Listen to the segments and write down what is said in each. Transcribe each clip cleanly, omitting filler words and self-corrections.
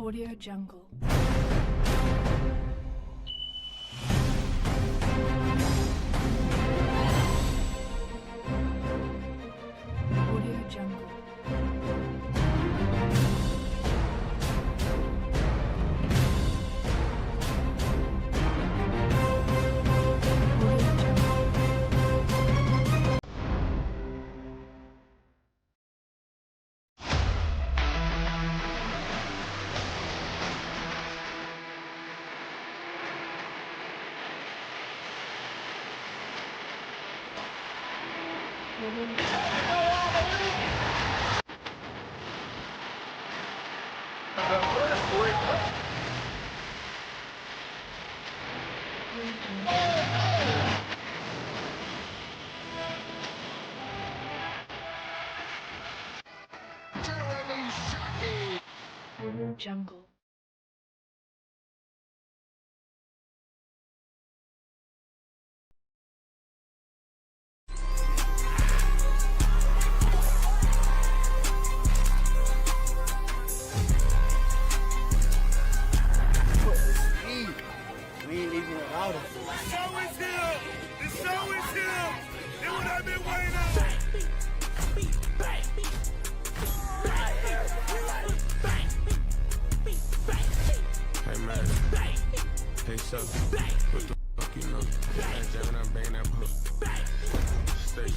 Audio Jungle. Audio Jungle. Audio Jungle. Audio Jungle. We ain't even without him. The show is here! The show is here! And what I've been waiting on! Hey man, hey so, what the fuck you know? That jam and I'm banging that hook. Stay.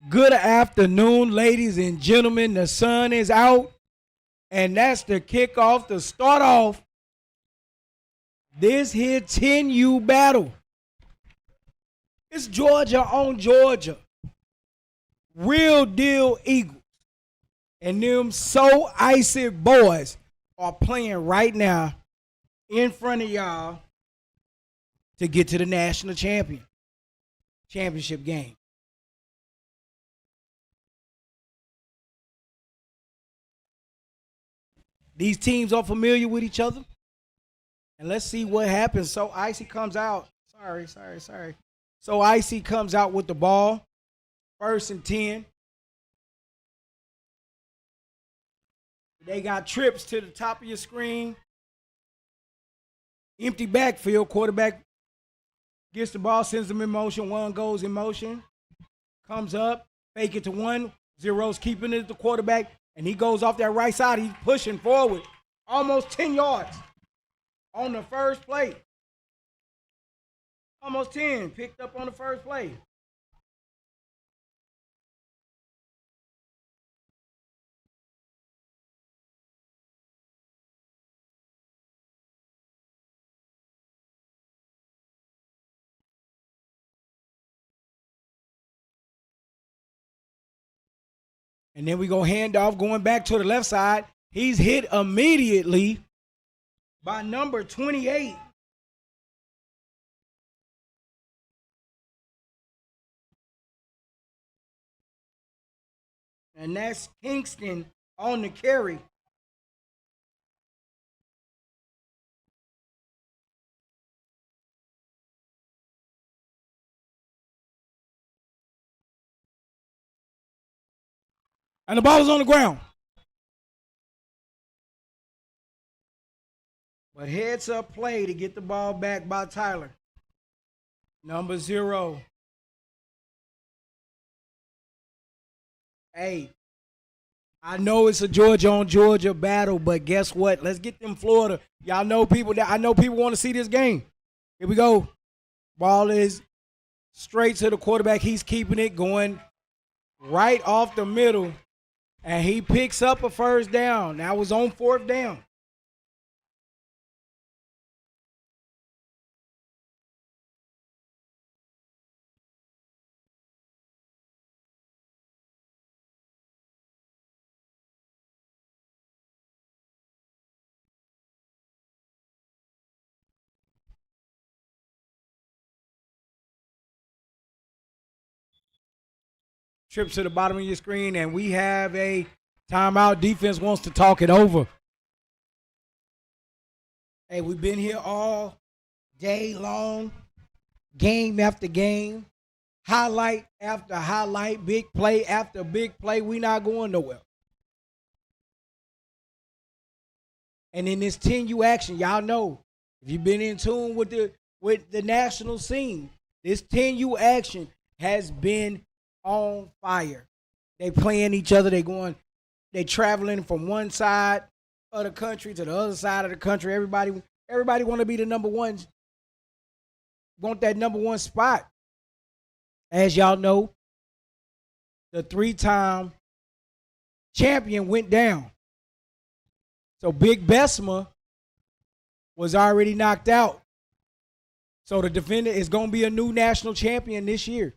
Good afternoon, ladies and gentlemen. The sun is out, and that's the kickoff to start off this here 10U battle. It's Georgia on Georgia. Real deal Eagles. And them so icy boys are playing right now in front of y'all to get to the national championship game. These teams are familiar with each other. And let's see what happens. So Icy comes out. Sorry. So Icy comes out with the ball. 1st and 10. They got trips to the top of your screen. Empty backfield. Quarterback gets the ball, sends them in motion. One goes in motion. Comes up. Fake it to one. Zero's keeping it at the quarterback. And he goes off that right side. He's pushing forward. Almost 10 yards on the first play. Almost 10. Picked up on the first play. And then we go handoff going back to the left side. He's hit immediately by number 28. And that's Kingston on the carry. And the ball is on the ground. But heads up play to get the ball back by Tyler. Number 0. Hey, I know it's a Georgia on Georgia battle, but guess what? Let's get them Florida. Y'all know people that I know people want to see this game. Here we go. Ball is straight to the quarterback. He's keeping it going right off the middle. And he picks up a first down. That was on 4th down. Trip to the bottom of your screen, and we have a timeout. Defense wants to talk it over. Hey, we've been here all day long, game after game, highlight after highlight, big play after big play. We not going nowhere. And in this 10U action, y'all know, if you've been in tune with the national scene, this 10U action has been on fire. They playing each other. They traveling from one side of the country to the other side of the country. Everybody want to be the number one. Want that number one spot. As y'all know, the 3-time champion went down. So Big Besma was already knocked out. So the defender is going to be a new national champion this year.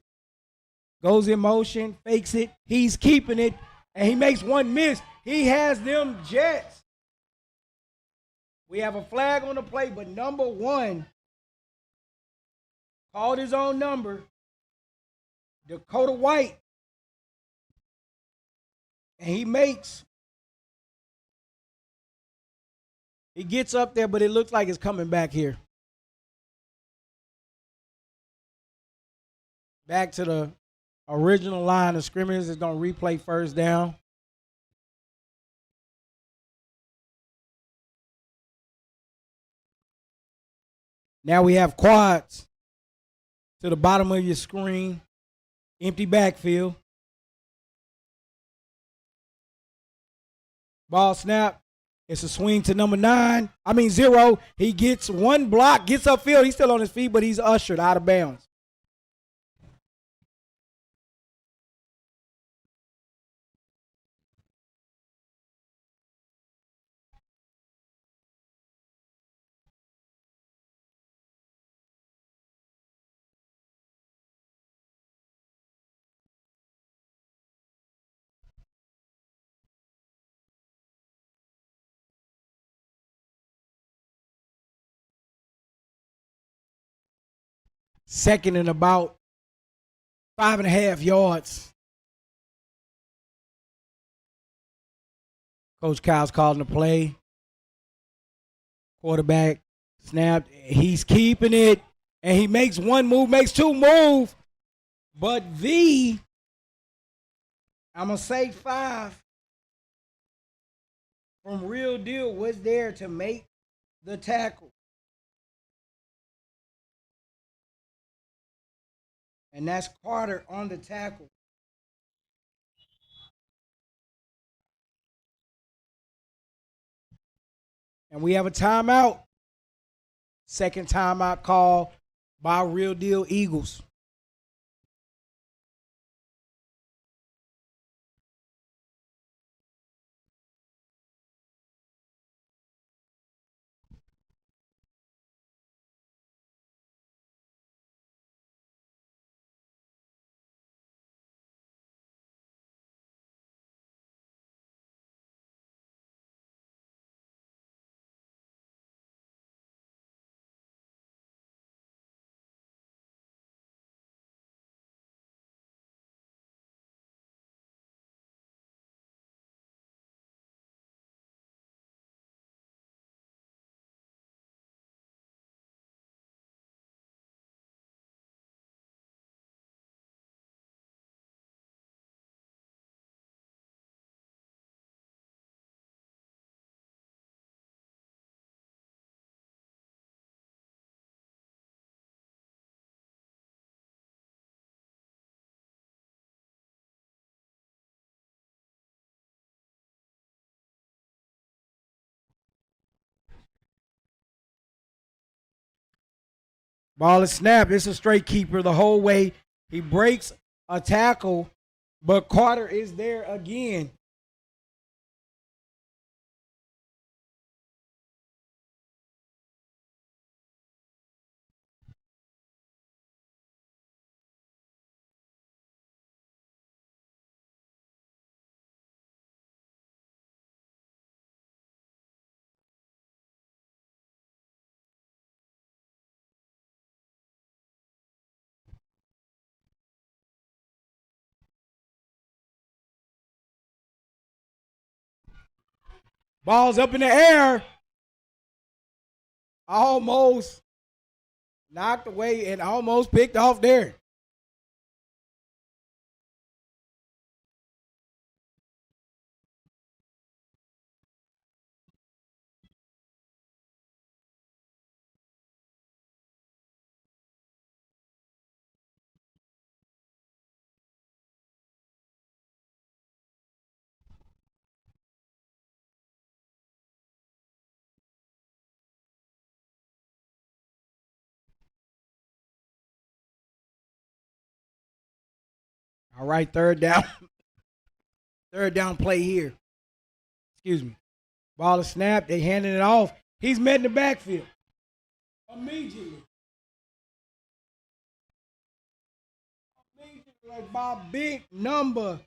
Goes in motion, fakes it. He's keeping it, and he makes one miss. He has them Jets. We have a flag on the play, but number 1 called his own number, Dakota White. And he gets up there, but it looks like it's coming back here. Back to the original line of scrimmage. Is going to replay first down. Now we have quads to the bottom of your screen. Empty backfield. Ball snap. It's a swing to number 0. He gets one block, gets upfield. He's still on his feet, but he's ushered out of bounds. Second and about 5.5 yards. Coach Kyle's calling the play. Quarterback snapped. He's keeping it. And he makes one move, makes two moves. But I'm going to say 5 from Real Deal was there to make the tackle. And that's Carter on the tackle. And we have a timeout. Second timeout call by Real Deal Eagles. Ball is snapped. It's a straight keeper the whole way. He breaks a tackle, but Carter is there again. Ball's up in the air. Almost knocked away and almost picked off there. All right, third down. Third down play here. Excuse me. Ball is snapped. They handing it off. He's met in the backfield. Immediately. Like by big number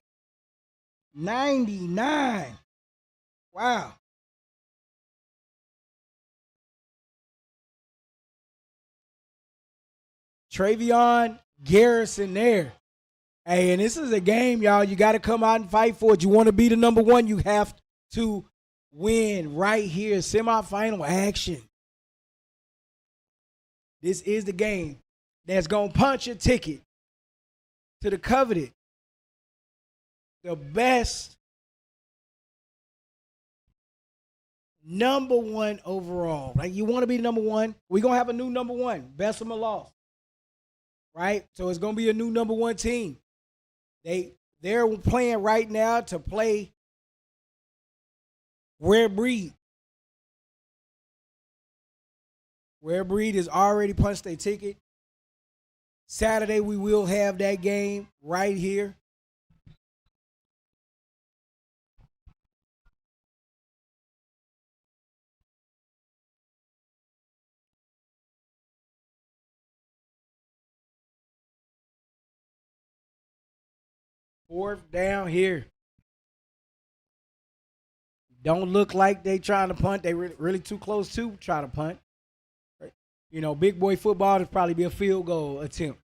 99. Wow. Travion Garrison there. Hey, and this is a game, y'all. You got to come out and fight for it. You want to be the number one, you have to win right here. Semifinal action. This is the game that's going to punch your ticket to the coveted, the best number one overall. Like, you want to be the number one. We're going to have a new number one, best of my loss. Right? So it's going to be a new number one team. They're playing right now to play Rare Breed. Rare Breed has already punched their ticket. Saturday we will have that game right here. Fourth down here. Don't look like they trying to punt. They really too close to try to punt. You know, big boy football would probably be a field goal attempt.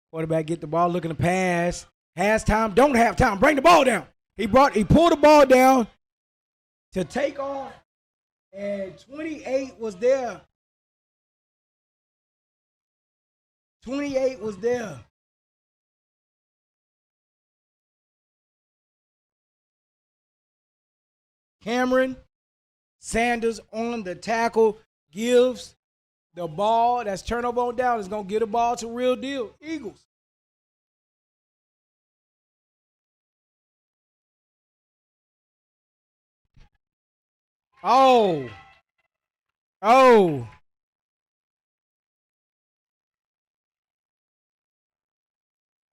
Quarterback get the ball, looking to pass. Has time, don't have time. Bring the ball down. He pulled the ball down to take off, and 28 was there. 28 was there. Cameron Sanders on the tackle gives the ball that's turnover on down is going to get a ball to Real Deal Eagles. Oh. Oh.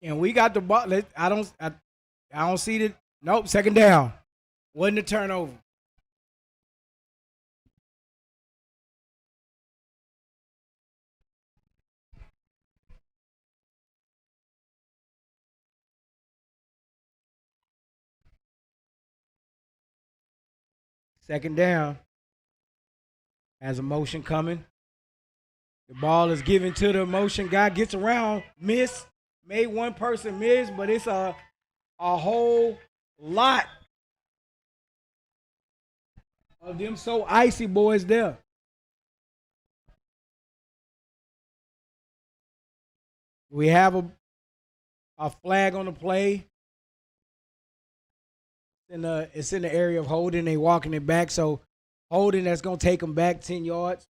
And we got the ball. I don't see the. Nope, second down. Wasn't a turnover. Second down. Has a motion coming. The ball is given to the motion guy. Gets around. Miss. Made one person miss, but it's a whole lot of them so icy boys there. We have a flag on the play. It's in the area of holding. They walking it back, so holding that's gonna take them back 10 yards.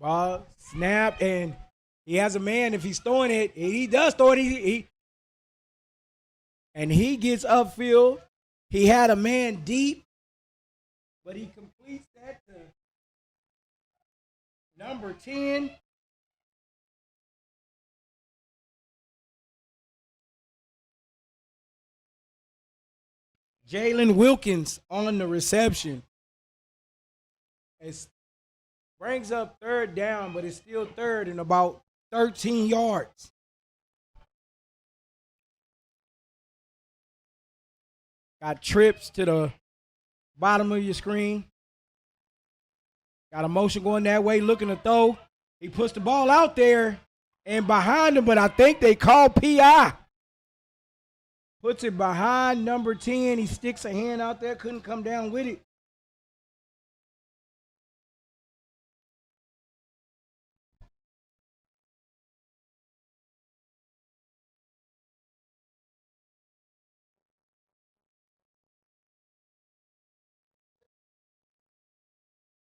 Ball snap, and he has a man. If he's throwing it, he does throw it. And he gets upfield. He had a man deep, but he completes that to number 10. Jalen Wilkins on the reception. It brings up third down, but it's still third and about 13 yards. Got trips to the bottom of your screen. Got a motion going that way, looking to throw. He puts the ball out there and behind him, but I think they call PI. Puts it behind number 10. He sticks a hand out there, couldn't come down with it.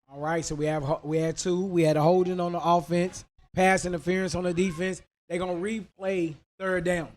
All right, so we had two. We had a holding on the offense, pass interference on the defense. They're gonna replay third down.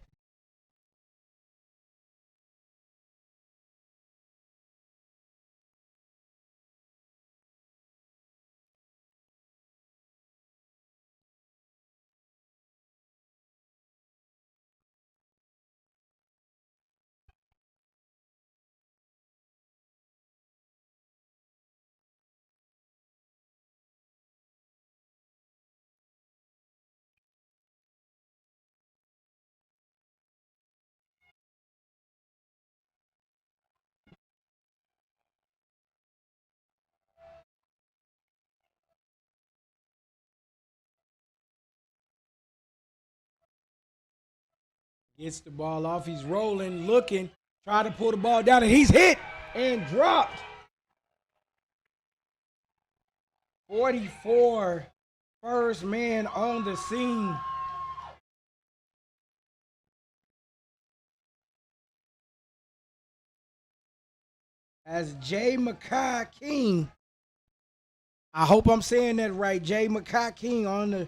Gets the ball off. He's rolling, looking, try to pull the ball down, and he's hit and dropped. 44, first man on the scene. As Jay Mackay King, I hope I'm saying that right. Jay Mackay King on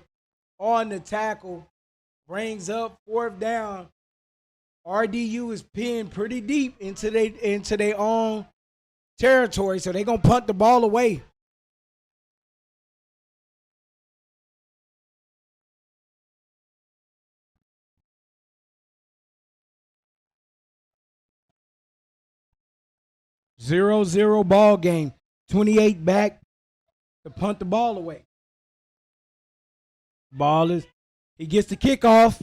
the tackle, brings up fourth down. RDU is pinned pretty deep into their own territory, so they're gonna punt the ball away. Zero ball game. 28 back to punt the ball away. He gets the kickoff,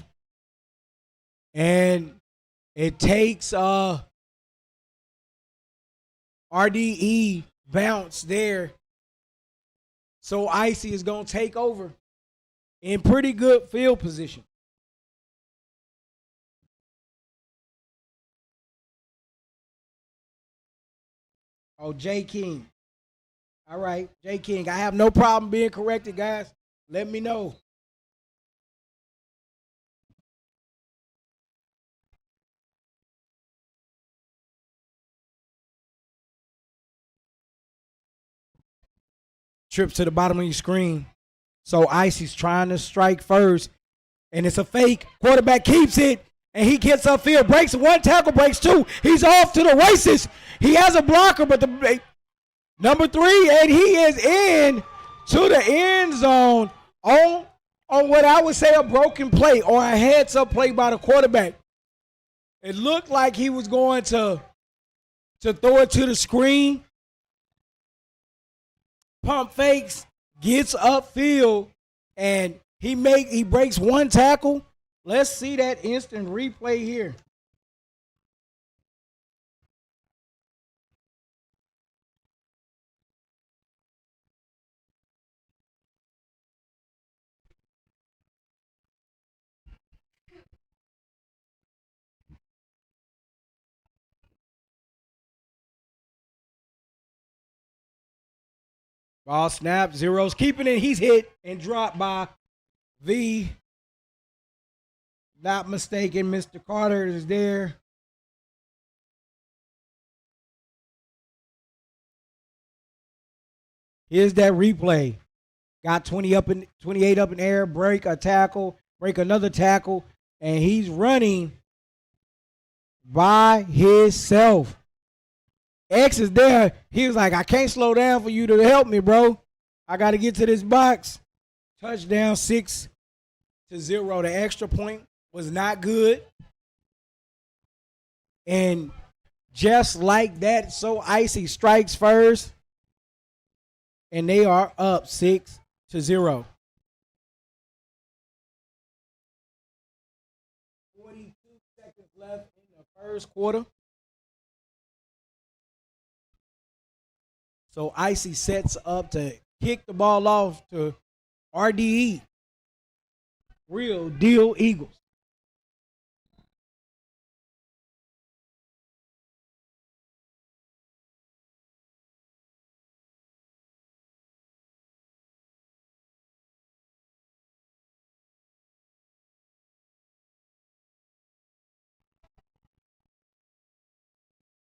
and it takes RDE bounce there. So Icy is going to take over in pretty good field position. Oh, J King. All right, J King. I have no problem being corrected, guys. Let me know. Trips to the bottom of your screen. So Icy's trying to strike first, and it's a fake. Quarterback keeps it, and he gets upfield, breaks one tackle, breaks two. He's off to the races. He has a blocker, but the number 3, and he is in to the end zone on what I would say a broken play or a heads-up play by the quarterback. It looked like he was going to throw it to the screen. Pump fakes, gets upfield, and he breaks one tackle. Let's see that instant replay here. Ball snap, zeros, keeping it. He's hit and dropped by V. Not mistaken, Mr. Carter is there. Here's that replay. Got 28 up in air, break a tackle, break another tackle, and he's running by himself. X is there. He was like, I can't slow down for you to help me, bro. I got to get to this box. Touchdown, 6-0. The extra point was not good. And just like that, so Icy strikes first. And they are up 6-0. 42 seconds left in the first quarter. So Icy sets up to kick the ball off to RDE. Real Deal Eagles.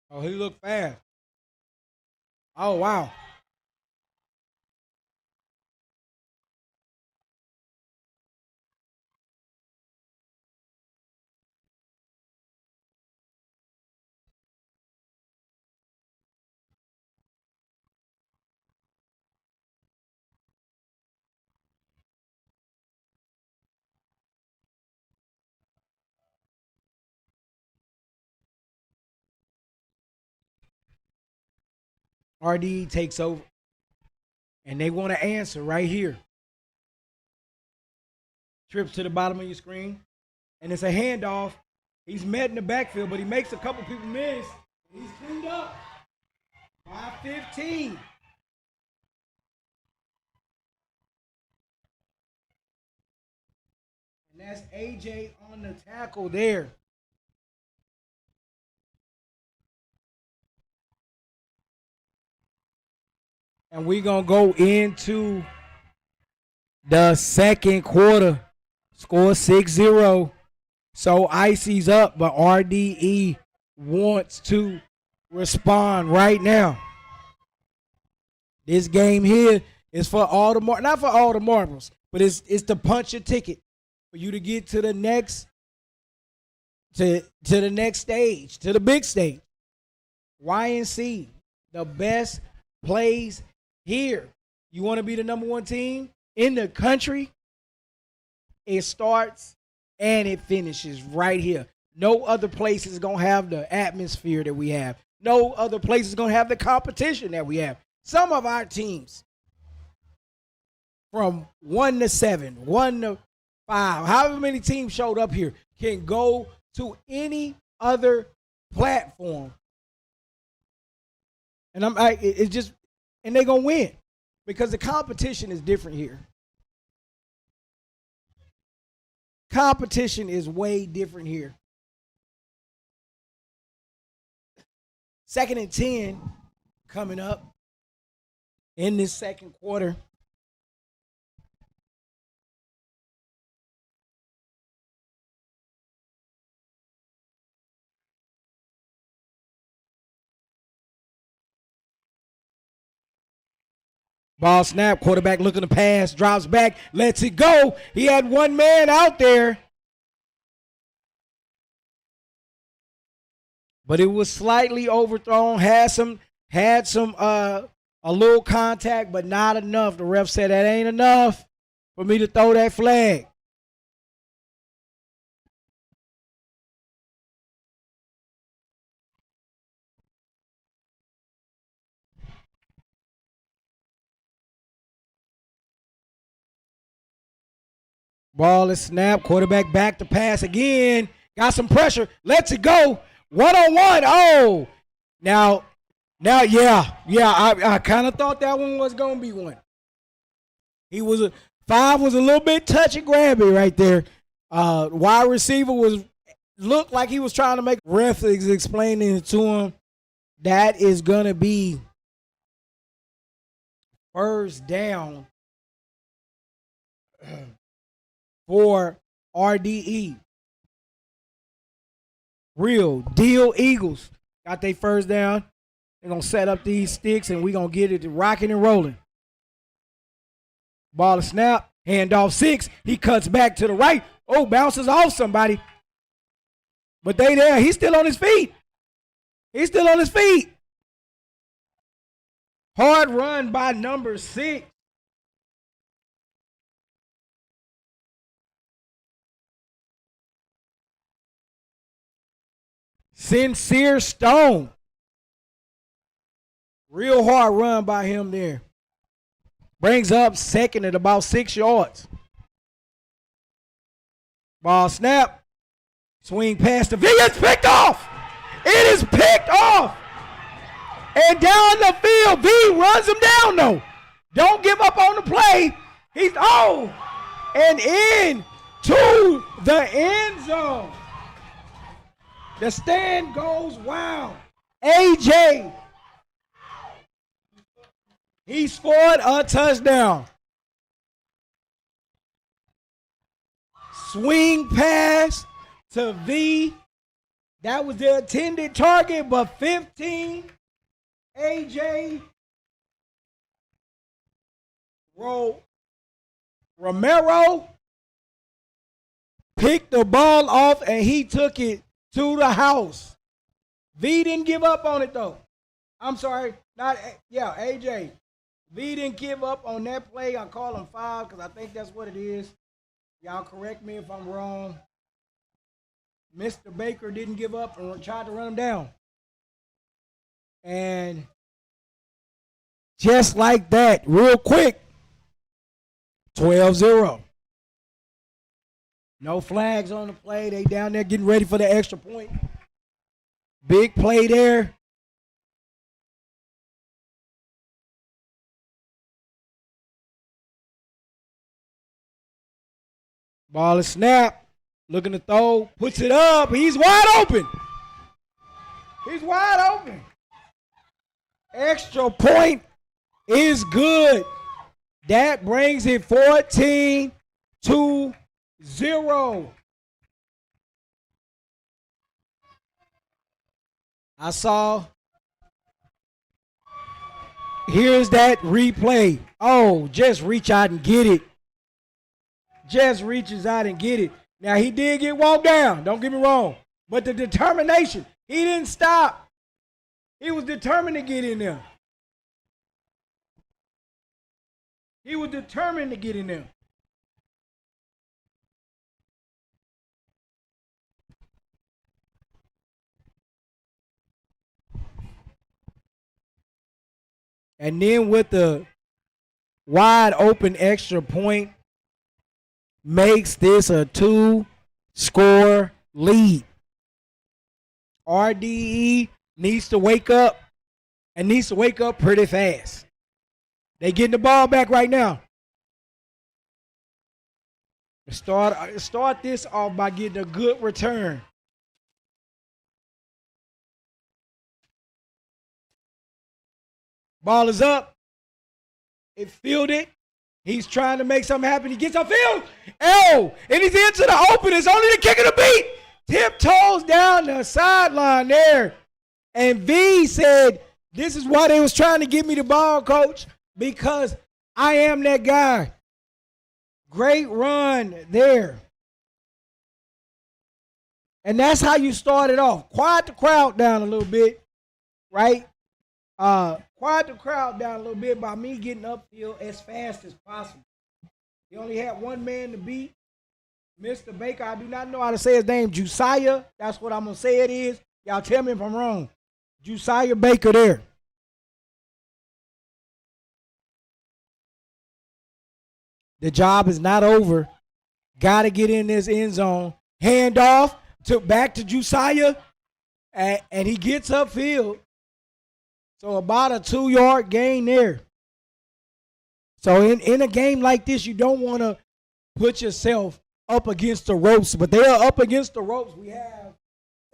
Oh, he looked fast. Oh, wow. RDE takes over. And they want to answer right here. Trips to the bottom of your screen. And it's a handoff. He's met in the backfield, but he makes a couple people miss. He's cleaned up. 5-15. And that's AJ on the tackle there. And we're going to go into the second quarter. Score 6-0. So Icy's up, but RDE wants to respond right now. This game here is for all the not for all the marbles, but it's to punch a ticket for you to get to the next to the next stage, to the big stage. YNC, the best plays here. You want to be the number one team in the country? It starts and it finishes right here. No other place is going to have the atmosphere that we have. No other place is going to have the competition that we have. Some of our teams, from 1 to 7, 1 to 5, however many teams showed up here, can go to any other platform. And it's just, and they're going to win because the competition is different here. Competition is way different here. 2nd and 10, coming up in this second quarter. Ball snap, quarterback looking to pass, drops back, lets it go. He had one man out there. But it was slightly overthrown, had some a little contact, but not enough. The ref said that ain't enough for me to throw that flag. Ball is snapped. Quarterback back to pass again. Got some pressure. Lets it go. 1-on-1. Oh. Now, yeah. I kind of thought that one was going to be one. Five was a little bit touch and grabby right there. Wide receiver looked like he was trying to make ref is explaining to him that is going to be first down for RDE. Real deal Eagles got their first down. They're going to set up these sticks, and we're going to get it rocking and rolling. Ball to snap. Handoff 6. He cuts back to the right. Oh, bounces off somebody. But they there. He's still on his feet. Hard run by number 6. Sincere Stone. Real hard run by him there. Brings up second at about 6 yards. Ball snap. Swing past the V. It's picked off. It is picked off. And down the field, V runs him down though. Don't give up on the play. And in to the end zone. The stand goes wild. AJ. He scored a touchdown. Swing pass to V. That was the intended target, but 15. AJ Romero picked the ball off and he took it to the house. V didn't give up on it though. I'm sorry, AJ. V didn't give up on that play. I call him 5 because I think that's what it is. Y'all correct me if I'm wrong. Mr. Baker didn't give up and tried to run him down. And just like that, real quick, 12-0. No flags on the play. They down there getting ready for the extra point. Big play there. Ball is snapped. Looking to throw. Puts it up. He's wide open. Extra point is good. That brings it 14-0. I saw. Here's that replay. Oh, just reach out and get it. Just reaches out and get it. Now, he did get walked down. Don't get me wrong. But the determination, he didn't stop. He was determined to get in there. And then with the wide open extra point, makes this a 2-score lead. RDE needs to wake up and needs to wake up pretty fast. They getting the ball back right now. Start this off by getting a good return. Ball is up. It fielded. He's trying to make something happen. He gets upfield. Oh, and he's into the open. It's only the kick of the beat. Tiptoes down the sideline there. And V said, this is why they was trying to give me the ball, coach, because I am that guy. Great run there. And that's how you started off. Quiet the crowd down a little bit, right? Quiet the crowd down a little bit by me getting upfield as fast as possible. He only had one man to beat. Mr. Baker, I do not know how to say his name. Josiah, that's what I'm going to say it is. Y'all tell me if I'm wrong. Josiah Baker there. The job is not over. Got to get in this end zone. Handoff back to Josiah, and he gets upfield. So about a 2-yard gain there. So in a game like this, you don't want to put yourself up against the ropes, but they are up against the ropes. We have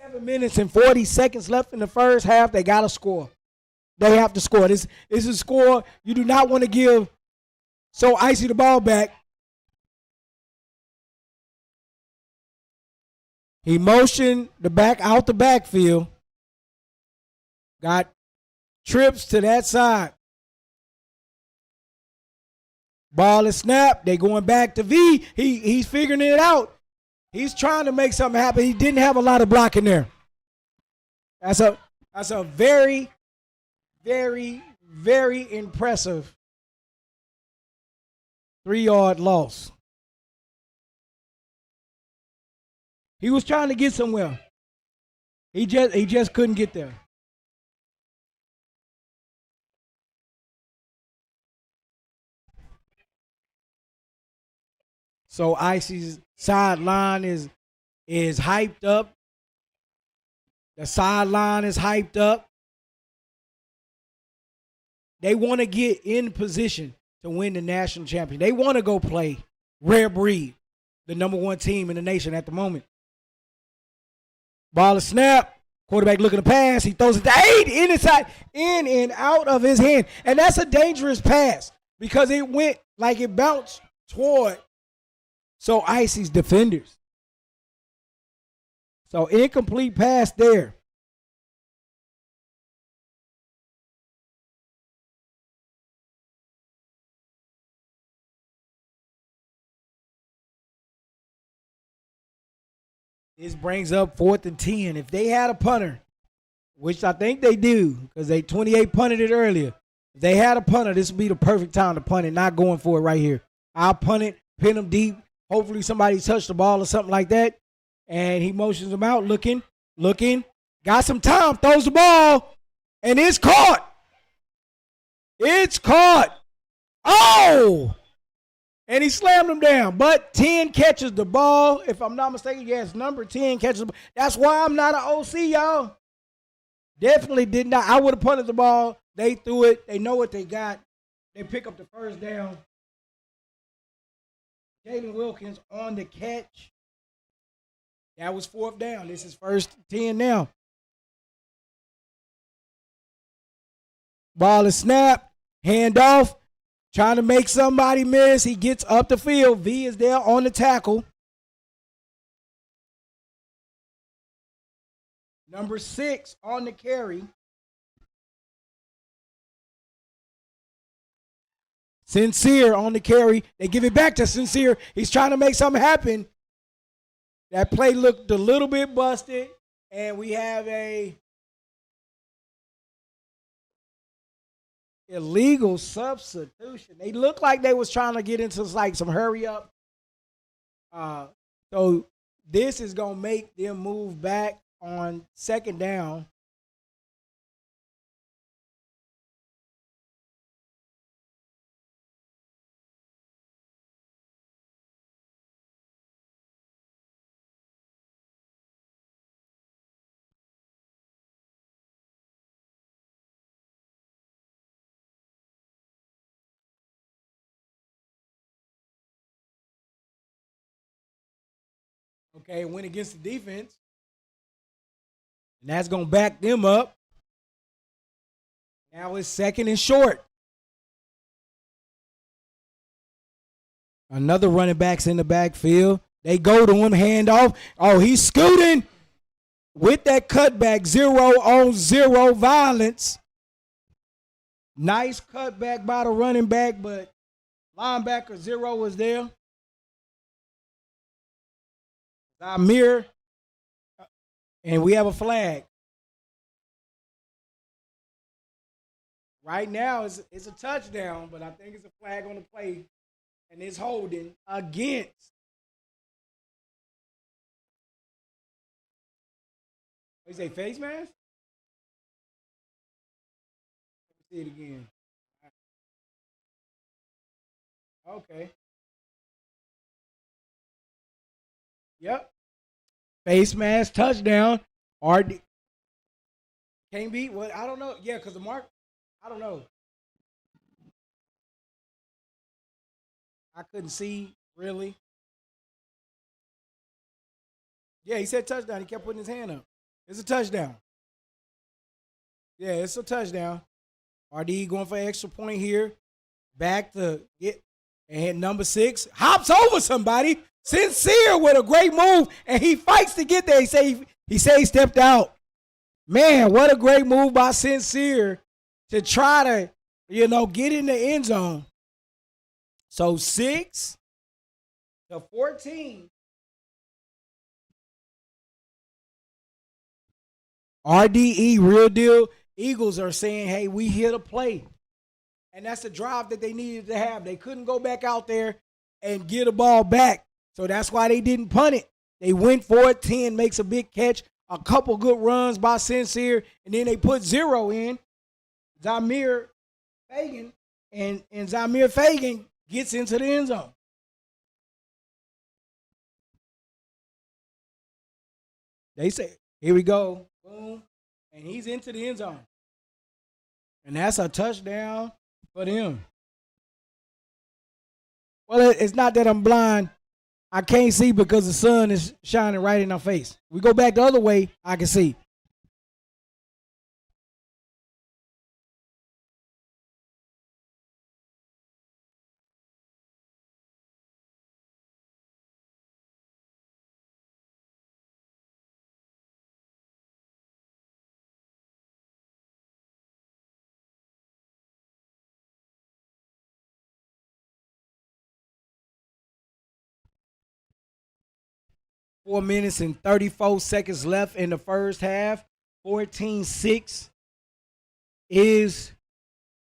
7 minutes and 40 seconds left in the first half. They got to score. They have to score. This is a score. You do not want to give So Icy the ball back. He motioned the back out the backfield. Got trips to that side. Ball is snapped. They going back to V. He's figuring it out. He's trying to make something happen. He didn't have a lot of blocking there. That's a very, very, very impressive 3-yard loss. He was trying to get somewhere. He just couldn't get there. So Icy's sideline is hyped up. The sideline is hyped up. They want to get in position to win the national championship. They want to go play Rare Breed, the number 1 team in the nation at the moment. Ball is snap. Quarterback looking to pass. He throws it to 8 inside, in and out of his hand. And that's a dangerous pass because it went like it bounced toward So Icy's defenders. So incomplete pass there. This brings up 4th and 10. If they had a punter, which I think they do, because they 28 punted it earlier. If they had a punter, this would be the perfect time to punt it, not going for it right here. I'll punt it, pin them deep. Hopefully somebody touched the ball or something like that. And he motions them out, looking, got some time, throws the ball, and it's caught. It's caught. Oh! And he slammed him down. But 10 catches the ball. If I'm not mistaken, yes, number 10 catches the ball. That's why I'm not an OC, y'all. Definitely did not. I would have punted the ball. They threw it. They know what they got. They pick up the first down. Jalen Wilkins on the catch. That was 4th down. This is 1st 10 now. Ball is snapped. Handoff. Trying to make somebody miss. He gets up the field. V is there on the tackle. Number 6 on the carry. Sincere on the carry. They give it back to Sincere. He's trying to make something happen. That play looked a little bit busted. And we have a illegal substitution. They looked like they was trying to get into like some hurry up. So this is going to make them move back on 2nd down. Okay, went against the defense. And that's going to back them up. Now it's second and short. Another running back's in the backfield. They go to him, handoff. Oh, he's scooting with that cutback, 0-on-0 violence. Nice cutback by the running back, but linebacker 0 was there. Zamir, and we have a flag. Right now, it's a touchdown, but I think it's a flag on the play, and it's holding against. What you say, face mask? Let me see it again. Okay. Yep. Face mask, touchdown. RD. Can't be. What? I don't know. Yeah, because the mark. I don't know. I couldn't see, really. Yeah, he said touchdown. He kept putting his hand up. It's a touchdown. Yeah, it's a touchdown. RD going for an extra point here. Back to get. And number 6 hops over somebody. Sincere with a great move. And he fights to get there. He stepped out. Man, what a great move by Sincere to try to, get in the end zone. So 6-14. RDE, Real Deal Eagles are saying, hey, we here to play. And that's the drive that they needed to have. They couldn't go back out there and get the ball back. So that's why they didn't punt it. They went for it. 10 makes a big catch. A couple good runs by Sincere. And then they put 0 in. Zamir Fagan. And Zamir Fagan gets into the end zone. They say, here we go. Boom. And he's into the end zone. And that's a touchdown for them. Well, it's not that I'm blind. I can't see because the sun is shining right in our face. We go back the other way, I can see. Four minutes and 34 seconds left in the first half. 14-6 is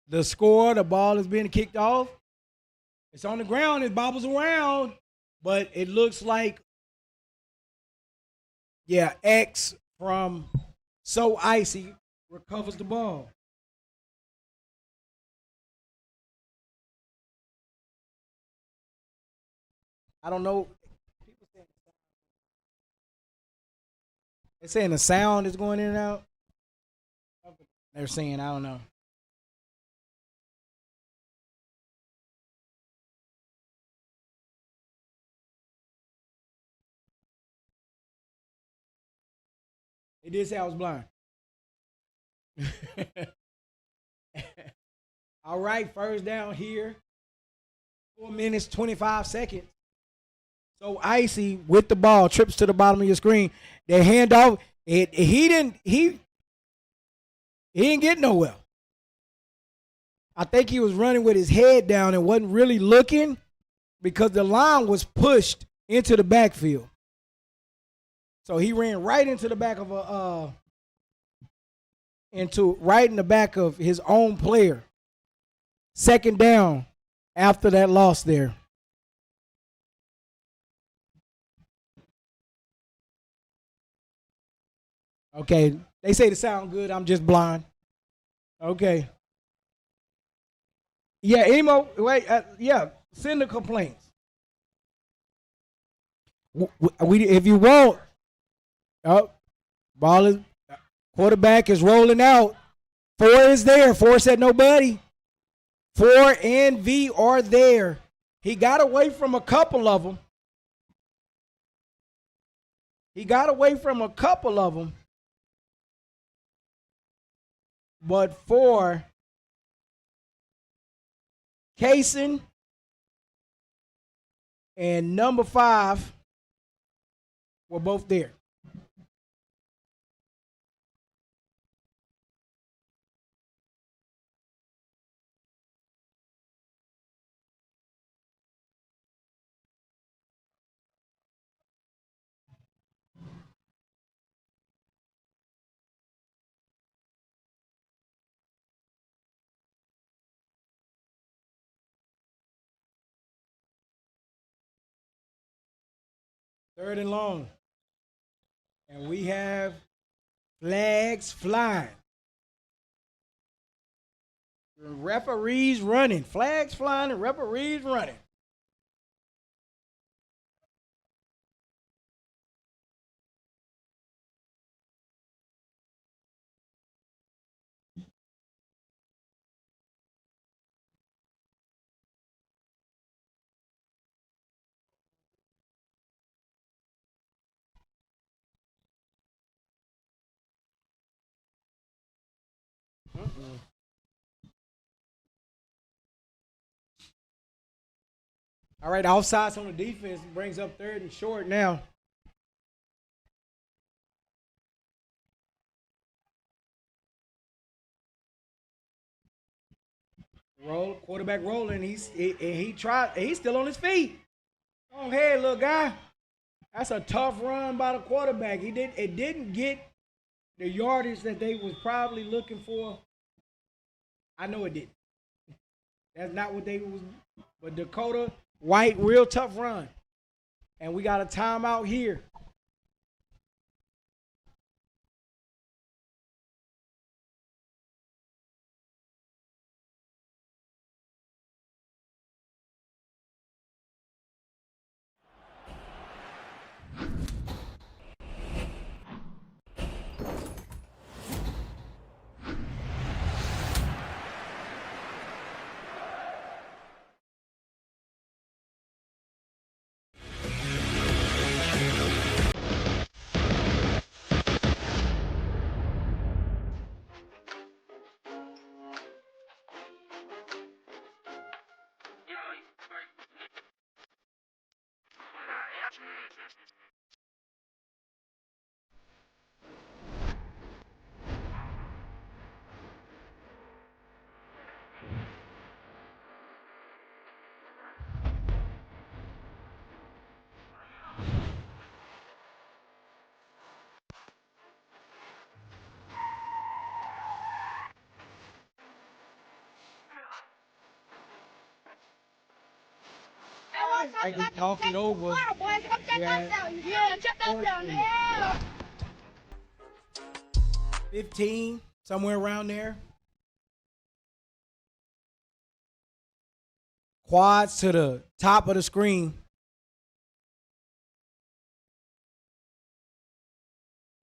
the score. The ball is being kicked off. It's on the ground. It bobbles around. But it looks like, X from So Icy recovers the ball. I don't know. They're saying the sound is going in and out. They're saying, I don't know. They did say I was blind. All right, first down here. 4 minutes, 25 seconds. So Icy with the ball trips to the bottom of your screen. They hand off. He didn't get nowhere. I think he was running with his head down and wasn't really looking because the line was pushed into the backfield. So he ran right into the back of right in the back of his own player. Second down after that loss there. Okay, they say the sound good. I'm just blind. Okay. Yeah, Emo, wait, send the complaints. If you want, ball is, quarterback is rolling out. 4 is there. 4 said nobody. 4 and V are there. He got away from a couple of them. But 4 Kaysen and number 5 were both there. Third and long. And we have flags flying. Referees running. Flags flying and referees running. All right, offsides on the defense brings up third and short now. Roll, quarterback rolling. He tried. He's still on his feet. Go ahead, little guy. That's a tough run by the quarterback. It didn't get the yardage that they was probably looking for. I know it didn't. That's not what they was. But Dakota White, real tough run. And we got a timeout here. I can talk it over. Yeah. 15, somewhere around there. Quads to the top of the screen.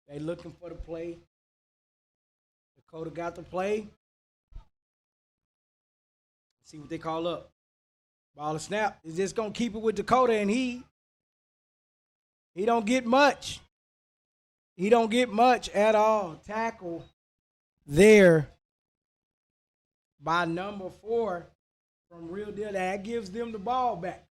They looking for the play. Dakota got the play. See what they call up. Ball and snap. Is just gonna keep it with Dakota, and he don't get much. He don't get much at all. Tackle there by number 4 from Real Deal. That gives them the ball back.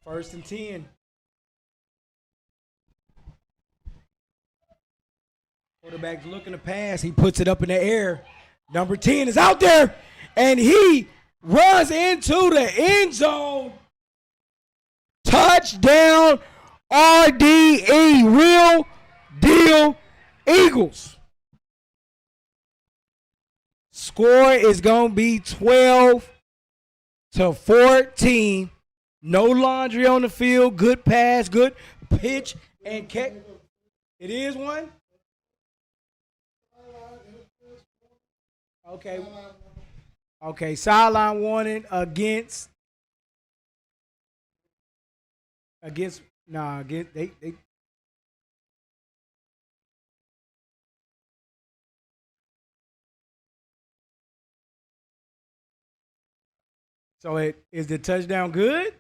First and 10. Quarterback's looking to pass. He puts it up in the air. Number 10 is out there, and he runs into the end zone. Touchdown, RDE. Real Deal Eagles. Score is going to be 12-14. No laundry on the field. Good pass, good pitch, and catch. It is one? Okay. Okay, sideline warning against they So is the touchdown good?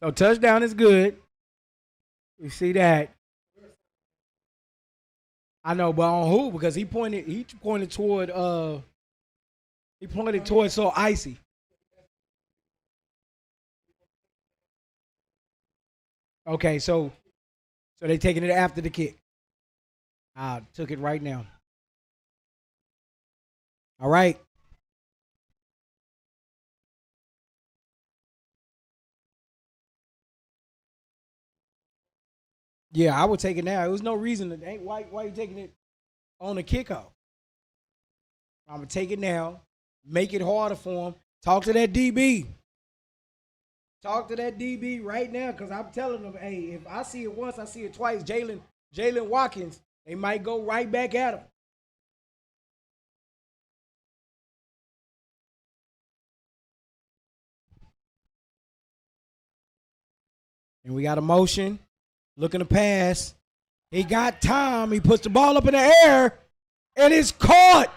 So touchdown is good. We see that. I know, but on who? Because he pointed toward so icy. Okay, so they taking it after the kick. I took it right now. All right. Yeah, I would take it now. There was no reason to. Why you taking it on the kickoff? I'm gonna take it now. Make it harder for him. Talk to that DB. Talk to that DB right now, because I'm telling them, hey, if I see it once, I see it twice. Jalen Watkins, they might go right back at him. And we got a motion. Looking to pass. He got time. He puts the ball up in the air, and it's caught.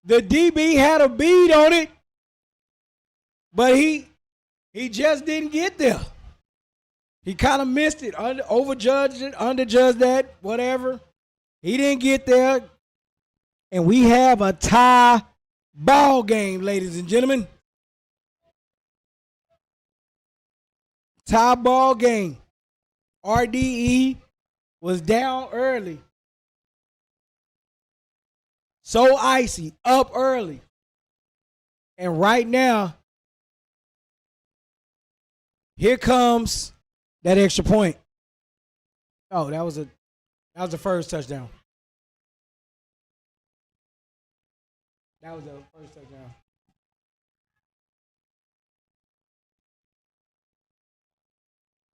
The DB had a bead on it, but he just didn't get there. He kind of missed it, overjudged it, underjudged that, whatever. He didn't get there. And we have a tie ball game, ladies and gentlemen. Tie ball game. RDE was down early. So icy, up early. And right now, here comes that extra point. Oh, that was the first touchdown. That was the first touchdown.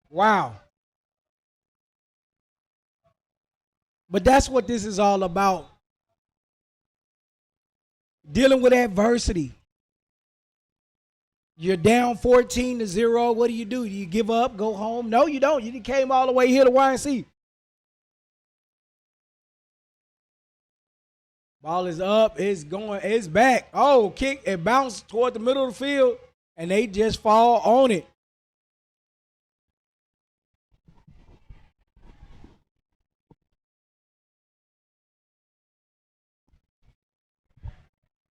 Wow. But that's what this is all about. Dealing with adversity. You're down 14-0. What do? Do you give up, go home? No, you don't. You came all the way here to YNC. Ball is up. It's going. It's back. Oh, kick. It bounced toward the middle of the field, and they just fall on it.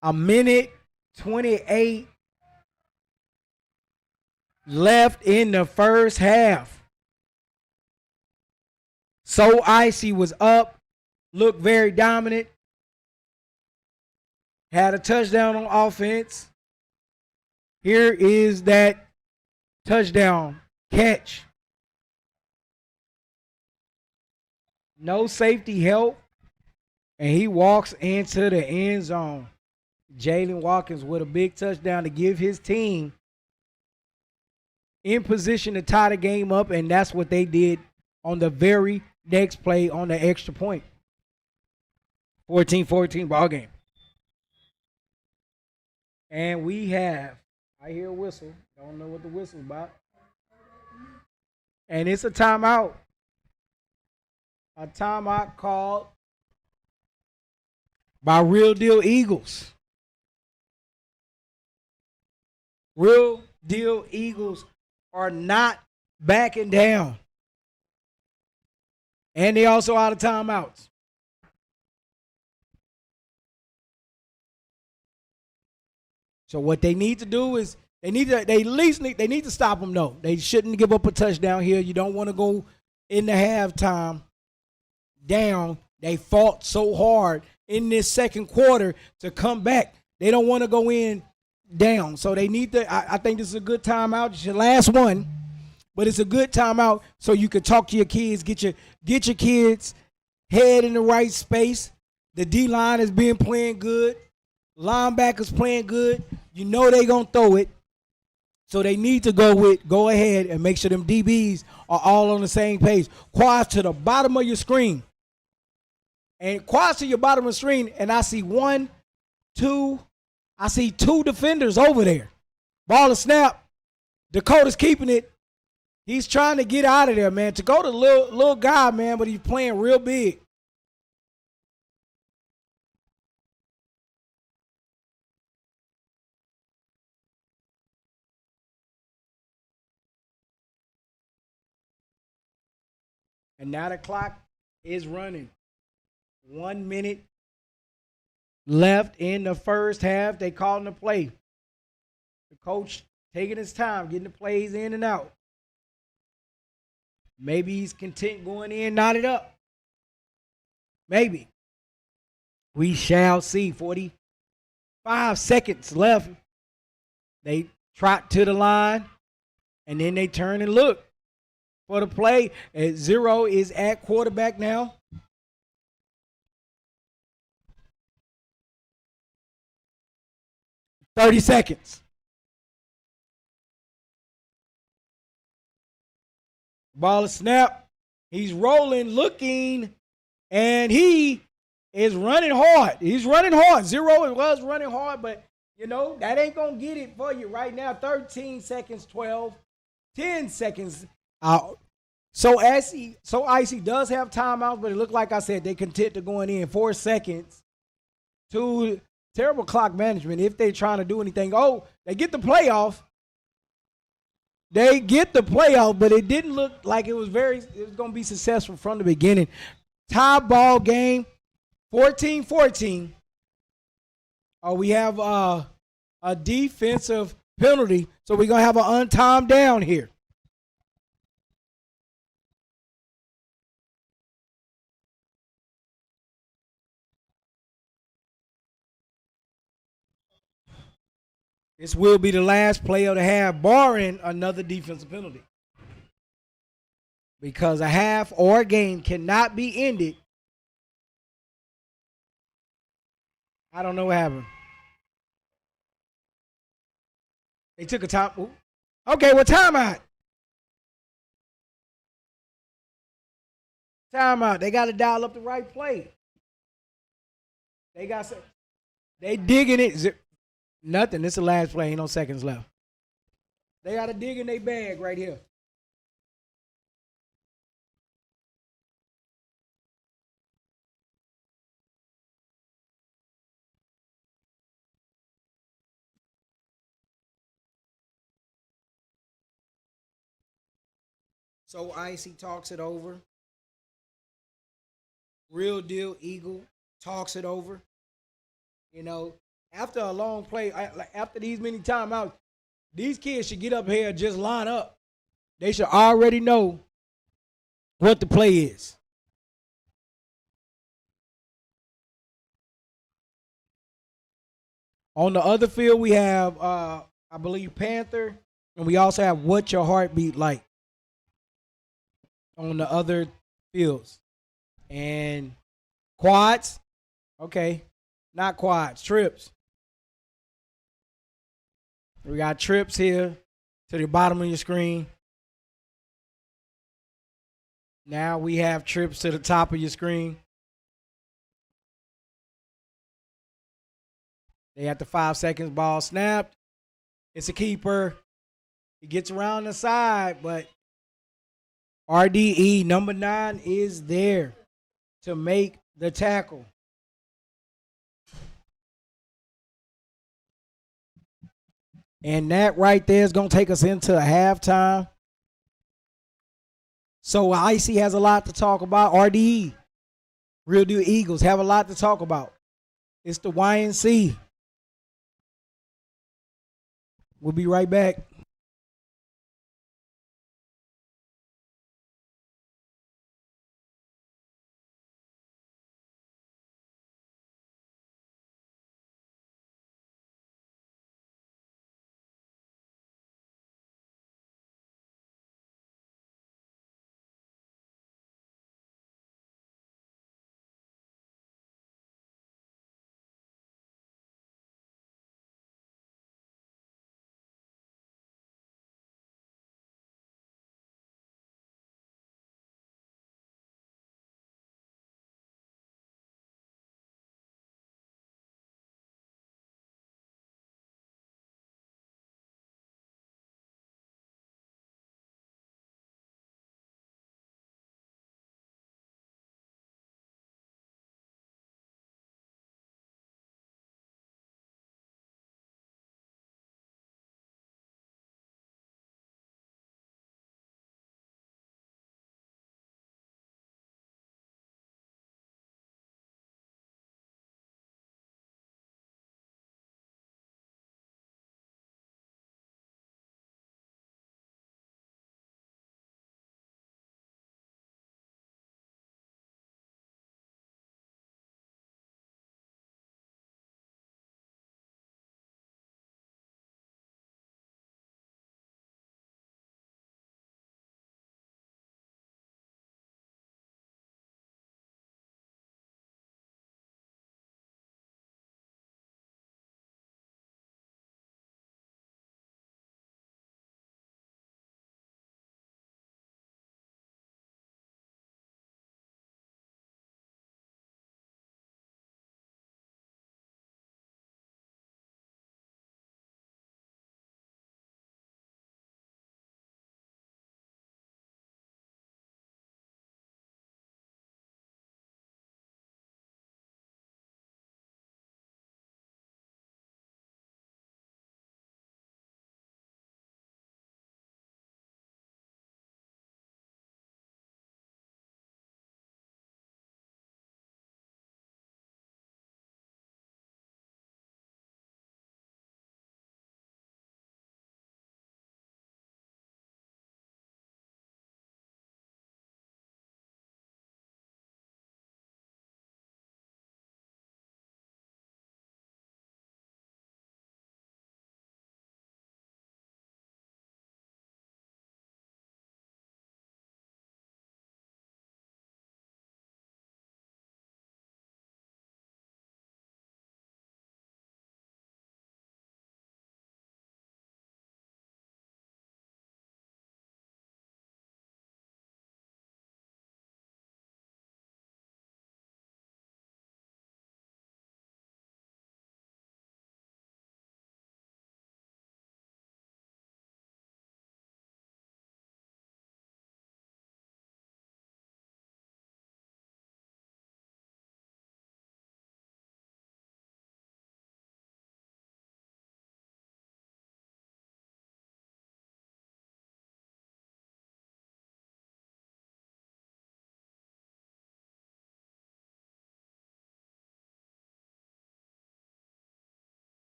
A minute 28 left in the first half. So icy was up, looked very dominant, had a touchdown on offense. Here is that touchdown catch. No safety help, and he walks into the end zone. Jalen Watkins with a big touchdown to give his team in position to tie the game up, and that's what they did on the very next play on the extra point. 14-14 ball game. And we have, I hear a whistle. Don't know what the whistle's about. And it's a timeout. A timeout called by Real Deal Eagles. Real Deal Eagles are not backing down. And they also out of timeouts. So what they need to do is they need to stop them. No, they shouldn't give up a touchdown here. You don't want to go in the halftime down. They fought so hard in this second quarter to come back. They don't want to go in down. So they need to, I think this is a good timeout. It's your last one, but it's a good timeout so you can talk to your kids, get your kids head in the right space. The D-line has been playing good. Linebackers playing good. You know they going to throw it. So they need to go ahead and make sure them DBs are all on the same page. Quads to the bottom of your screen. And quads to your bottom of the screen, and I see two defenders over there. Ball is snap. Dakota's keeping it. He's trying to get out of there, man. Dakota's a little guy, man, but he's playing real big. And now the clock is running. 1 minute left in the first half. They calling the play. The coach taking his time, getting the plays in and out. Maybe he's content going in, knot it up. Maybe. We shall see. 45 seconds left. They trot to the line, and then they turn and look for the play. And Zero is at quarterback now. "30 seconds. Ball is snapped. He's rolling, looking, and he is running hard. He's running hard. Zero was running hard, but, that ain't going to get it for you right now. 13 seconds, 12, 10 seconds out. So Icy does have timeouts, but it looked like I said they content to going in 4 seconds to terrible clock management if they're trying to do anything. Oh, they get the playoff. They get the playoff, but it didn't look like it was going to be successful from the beginning. Tie ball game, 14-14. We have a defensive penalty, so we're going to have an untimed down here. This will be the last play of the half, barring another defensive penalty. Because a half or a game cannot be ended. I don't know what happened. They took a time. Ooh. Okay, well, timeout. Timeout. They got to dial up the right play. They digging it. Nothing. This is the last play. Ain't no seconds left. They got to dig in their bag right here. So Icy talks it over. Real Deal Eagle talks it over. After a long play, after these many timeouts, these kids should get up here and just line up. They should already know what the play is. On the other field, we have, I believe, Panther, and we also have What Your Heartbeat Like on the other fields. And quads, okay, not quads, trips. We got trips here to the bottom of your screen. Now we have trips to the top of your screen. They have the 5 seconds, ball snapped. It's a keeper. He gets around the side, but RDE, number 9, is there to make the tackle. And that right there is going to take us into a halftime. So Icy has a lot to talk about. RDE, Real Deal Eagles, have a lot to talk about. It's the YNC. We'll be right back.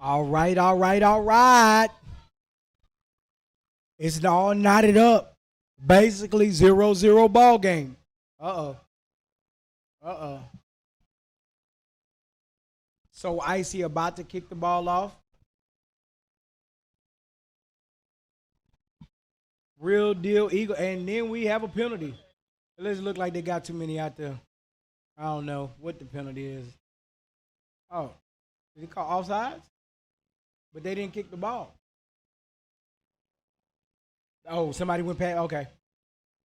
All right, all right, all right. It's all knotted up. Basically 0-0 ball game. Uh-oh. Uh-oh. So Icy about to kick the ball off. Real deal Eagle. And then we have a penalty. It doesn't look like they got too many out there. I don't know what the penalty is. Oh. Did he call offsides? But they didn't kick the ball. Oh, somebody went past. Okay.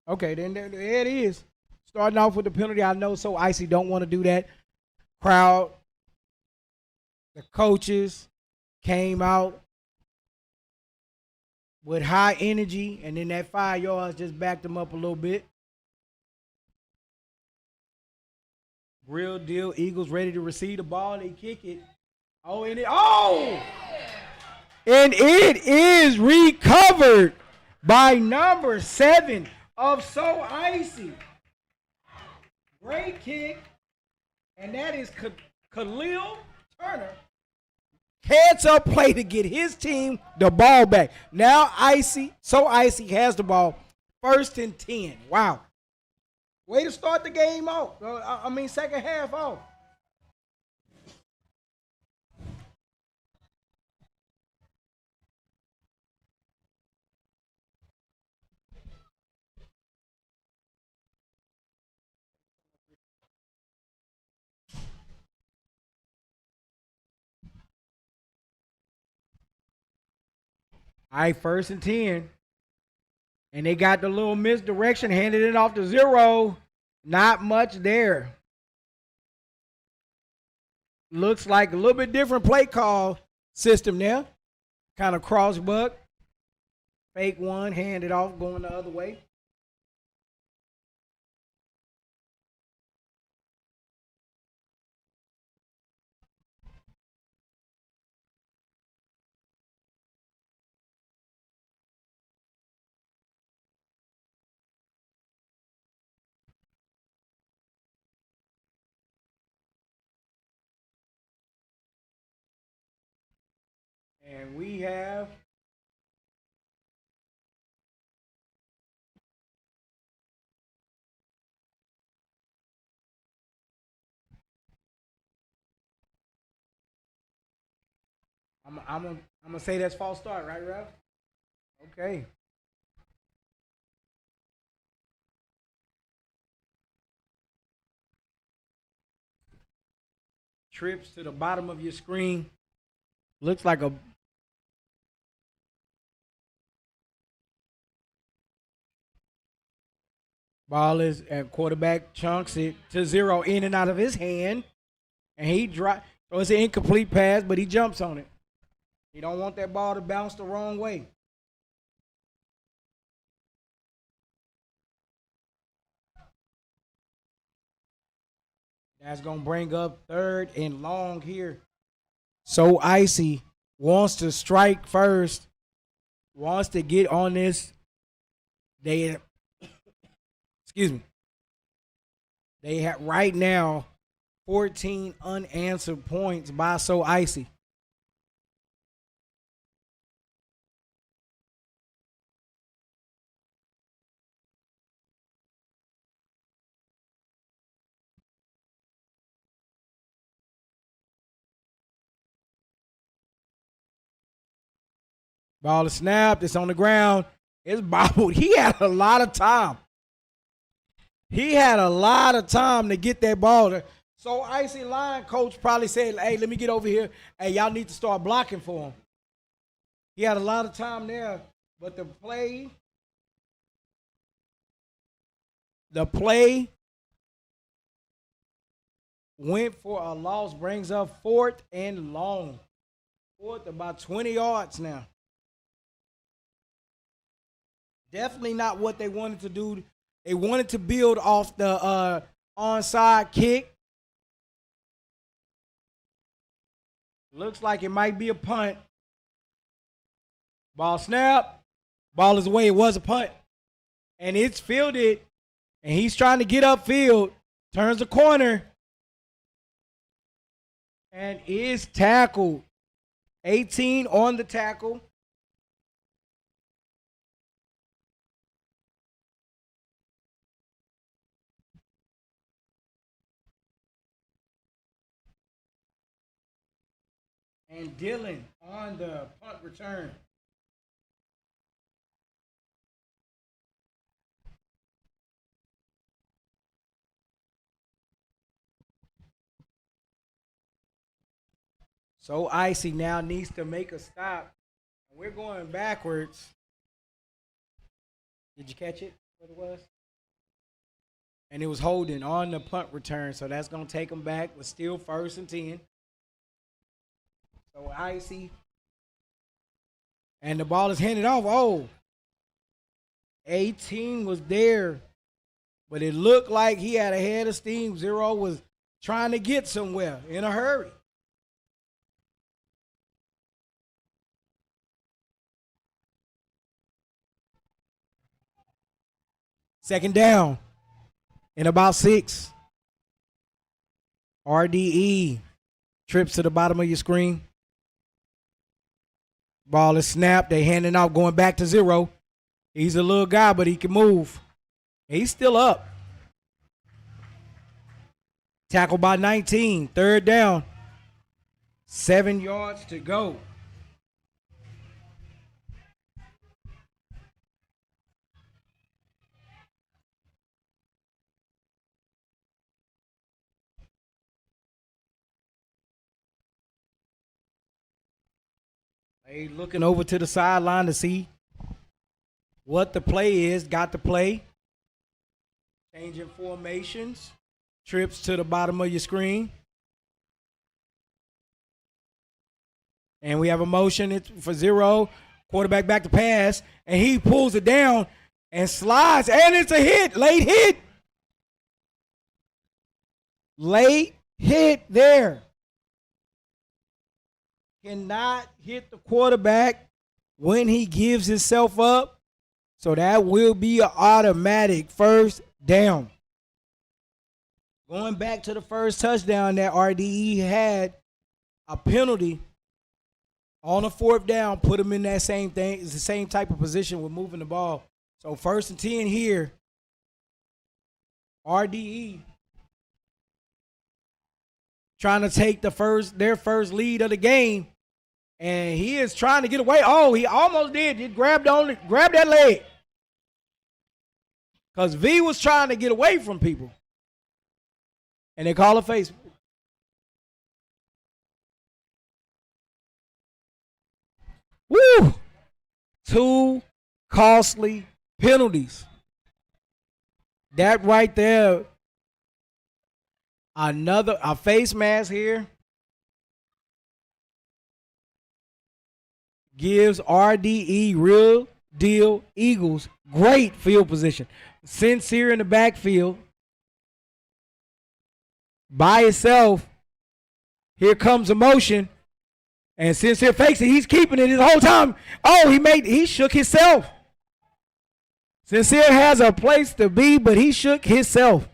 Okay, then there it is. Starting off with the penalty. I know So Icy don't want to do that. Crowd, the coaches came out with high energy, and then that 5 yards just backed them up a little bit. Real deal Eagles ready to receive the ball. They kick it. Oh, and it is recovered by number 7 of So Icy. Great kick. And that is Khalil Turner. Heads up play to get his team the ball back. Now So Icy has the ball. 1st and 10. Wow. Way to start the game off. Second half off. All right, 1st and 10. And they got the little misdirection, handed it off to 0. Not much there. Looks like a little bit different play call system there. Kind of cross buck. Fake one, hand it off, going the other way. And we have I'm gonna say that's false start, right, Ralph? Okay. Trips to the bottom of your screen. Looks like a ball is at quarterback, chunks it to 0 in and out of his hand. And he so it's an incomplete pass, but he jumps on it. He don't want that ball to bounce the wrong way. That's going to bring up 3rd and long here. So Icy wants to strike first, wants to get on this. Excuse me. They have right now 14 unanswered points by So Icy. Ball is snapped. It's on the ground. It's bobbled. He had a lot of time. He had a lot of time to get that ball. So Icy line coach probably said, hey, let me get over here. Hey, y'all need to start blocking for him. He had a lot of time there. But the play went for a loss, brings up 4th and long. 4th, about 20 yards now. Definitely not what they wanted to do. They wanted to build off the onside kick. Looks like it might be a punt. Ball snap. Ball is away. It was a punt. And it's fielded. And he's trying to get upfield. Turns the corner. And is tackled 18 on the tackle. And Dylan on the punt return. So Icy now needs to make a stop. We're going backwards. Did you catch it? What it was? And it was holding on the punt return, so that's going to take them back, but still 1st and 10. So Icy. And the ball is handed off. Oh. 18 was there, but it looked like he had a head of steam. 0 was trying to get somewhere in a hurry. Second down in about 6. RDE trips to the bottom of your screen. Ball is snapped. They handing off, going back to 0. He's a little guy, but he can move. He's still up. Tackle by 19. 3rd down. 7 yards to go. They looking over to the sideline to see what the play is. Got the play. Changing formations. Trips to the bottom of your screen. And we have a motion for 0. Quarterback back to pass. And he pulls it down and slides. And it's a hit. Late hit. Late hit there. Cannot hit the quarterback when he gives himself up. So that will be an automatic 1st down. Going back to the first touchdown that RDE had, a penalty on a 4th down, put him in that same thing. It's the same type of position with moving the ball. So 1st and 10 here. RDE trying to take their first lead of the game. And he is trying to get away. Oh, he almost did. He grabbed that leg. Because V was trying to get away from people. And they call a face. Woo! 2 costly penalties. That right there. A face mask here. Gives RDE Real Deal Eagles great field position. Sincere in the backfield. By himself. Here comes a motion. And Sincere fakes it. He's keeping it his whole time. Oh, he shook himself. Sincere has a place to be, but he shook himself.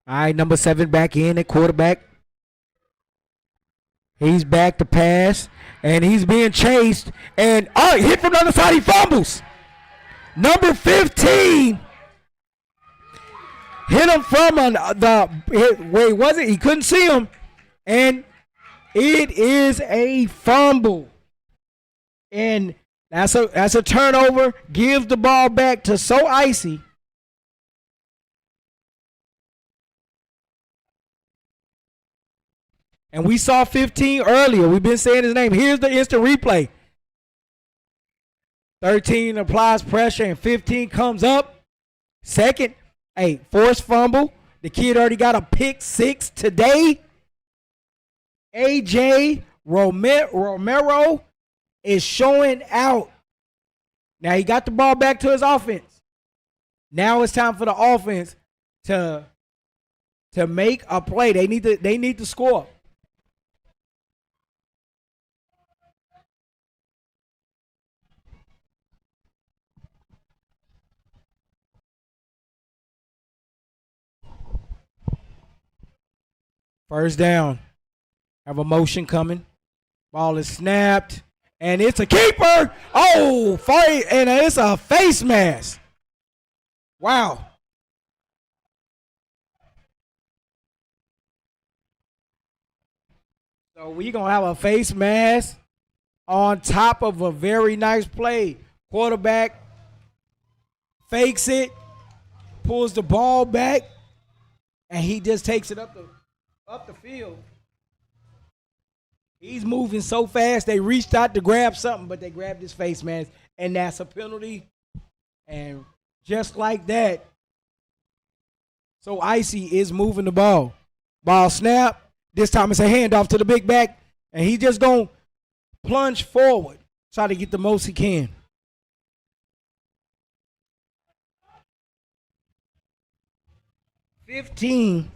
All right, number 7 back in at quarterback. He's back to pass, and he's being chased. And, hit from the other side, he fumbles. Number 15 hit him from where was it? He couldn't see him. And it is a fumble. And that's a turnover. Gives the ball back to So Icy. And we saw 15 earlier. We've been saying his name. Here's the instant replay. 13 applies pressure, and 15 comes up. Second, forced fumble. The kid already got a pick 6 today. A.J. Romero is showing out. Now he got the ball back to his offense. Now it's time for the offense to to make a play. They need to score. First down. Have a motion coming. Ball is snapped. And it's a keeper. Oh, fight. And it's a face mask. Wow. So we're going to have a face mask on top of a very nice play. Quarterback fakes it, pulls the ball back, and he just takes it up the field. He's moving so fast, they reached out to grab something, but they grabbed his face mask, and that's a penalty. And just like that, so Icy is moving the ball. Ball snap. This time it's a handoff to the big back, and he just going to plunge forward, try to get the most he can. Fifteen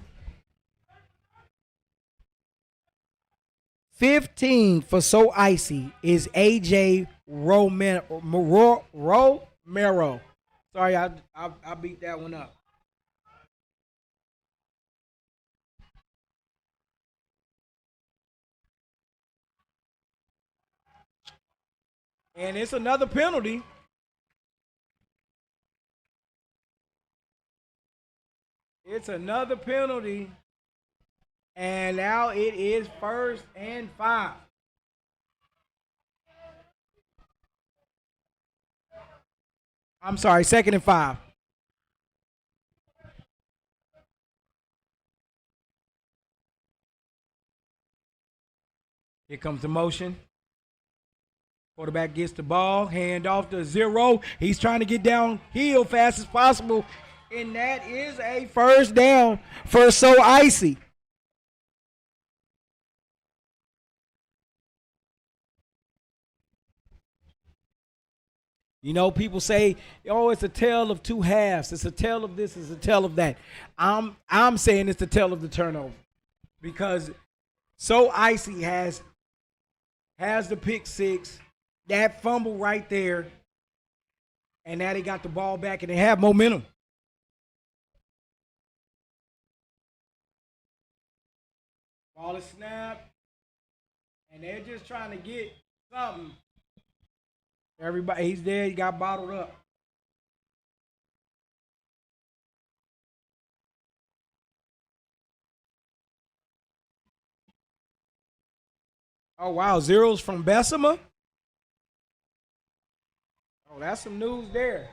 for So Icy is AJ Romero. Sorry, I beat that one up. And it's another penalty. It's another penalty. And now it is 1st and 5. I'm sorry, 2nd and 5. Here comes the motion. Quarterback gets the ball, hand off to 0. He's trying to get downhill fast as possible. And that is a first down for So Icy. You know, people say, oh, it's a tale of two halves. It's a tale of this, it's a tale of that. I'm saying it's the tale of the turnover. Because So Icy has the pick six, that fumble right there, and now they got the ball back and they have momentum. Ball is snapped, and they're just trying to get something. Everybody, he's there. He got bottled up. Oh, wow. Zeros from Bessemer? Oh, that's some news there.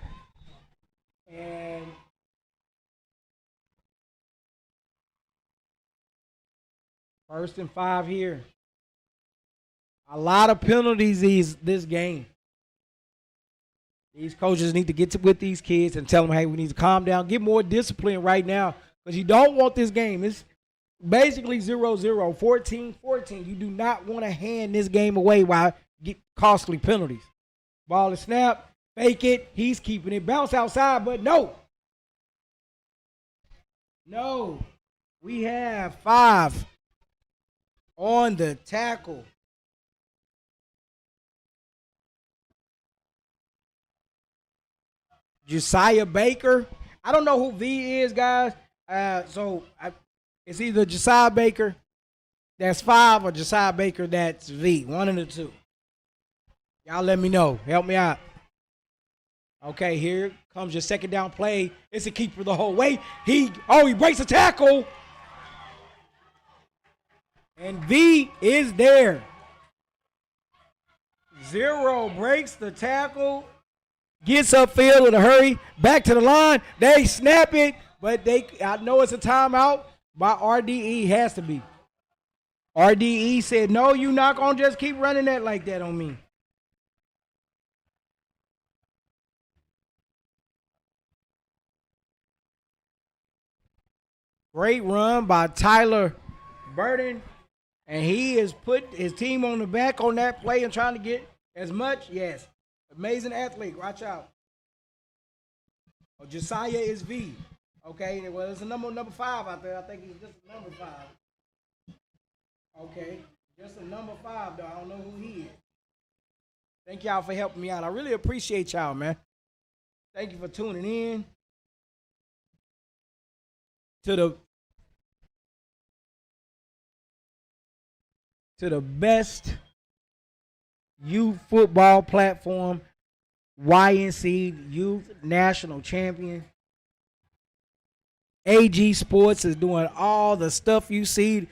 And first and 5 here. A lot of penalties this game. These coaches need to get with these kids and tell them, hey, we need to calm down, get more discipline right now, because you don't want this game. It's basically 0-0, 14-14. You do not want to hand this game away while get costly penalties. Ball is snapped, fake it, he's keeping it, bounce outside, but no. No. We have 5 on the tackle. Josiah Baker. I don't know who V is, guys. It's either Josiah Baker, that's 5, or Josiah Baker, that's V. One of the two. Y'all let me know. Help me out. Okay, here comes your second down play. It's a keeper the whole way. He breaks the tackle. And V is there. 0 breaks the tackle. Gets upfield in a hurry, back to the line. They snap it, but I know it's a timeout by RDE. Has to be. RDE said, no, you're not going to just keep running that like that on me. Great run by Tyler Burton, and he has put his team on the back on that play and trying to get as much, yes. Amazing athlete. Watch out. Oh, Josiah is V. Okay, well, it's a number 5 out there. I think he's just a number 5. Okay, just a number 5, though. I don't know who he is. Thank y'all for helping me out. I really appreciate y'all, man. Thank you for tuning in to the best youth football platform, YNC Youth National Champion. AG Sports is doing all the stuff you see,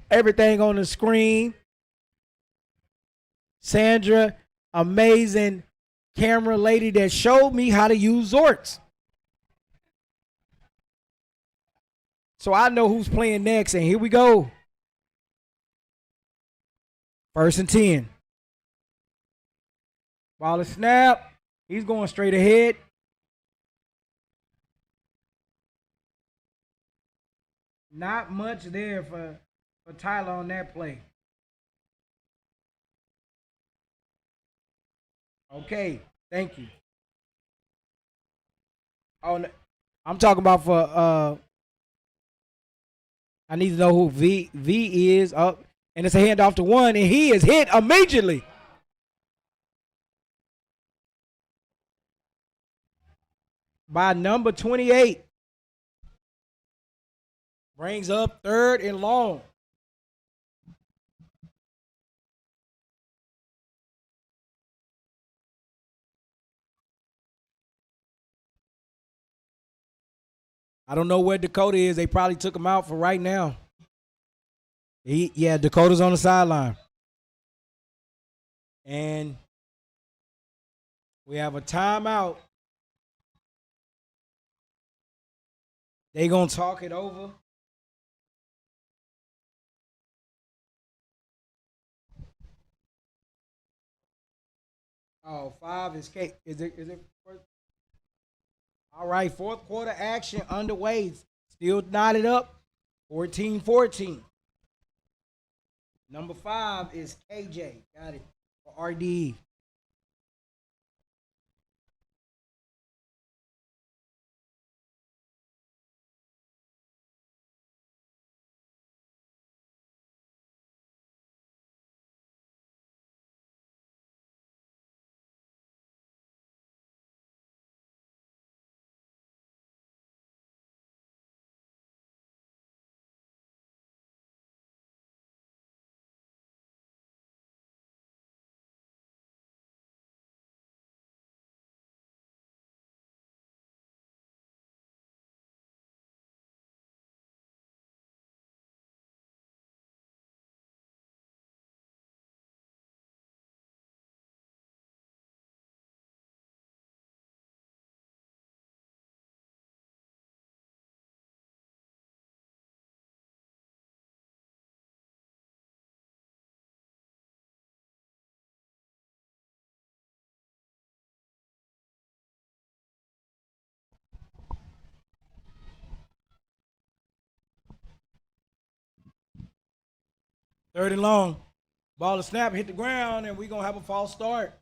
everything on the screen. Sandra, amazing camera lady that showed me how to use Zorks. So I know who's playing next, and here we go. 1st and 10. Ball is snap. He's going straight ahead. Not much there for Tyler on that play. Okay, thank you. Oh, I'm talking about for I need to know who V is. Up, and it's a handoff to 1, and he is hit immediately. By number 28. Brings up 3rd and long. I don't know where Dakota is. They probably took him out for right now. Dakota's on the sideline. And we have a timeout. They going to talk it over. Oh, 5 is K. Is it first? All right, 4th quarter action underway. Still knotted up. 14-14. Number 5 is KJ. Got it. For RDE. Third and long. Ball to snap, hit the ground, and we're going to have a false start.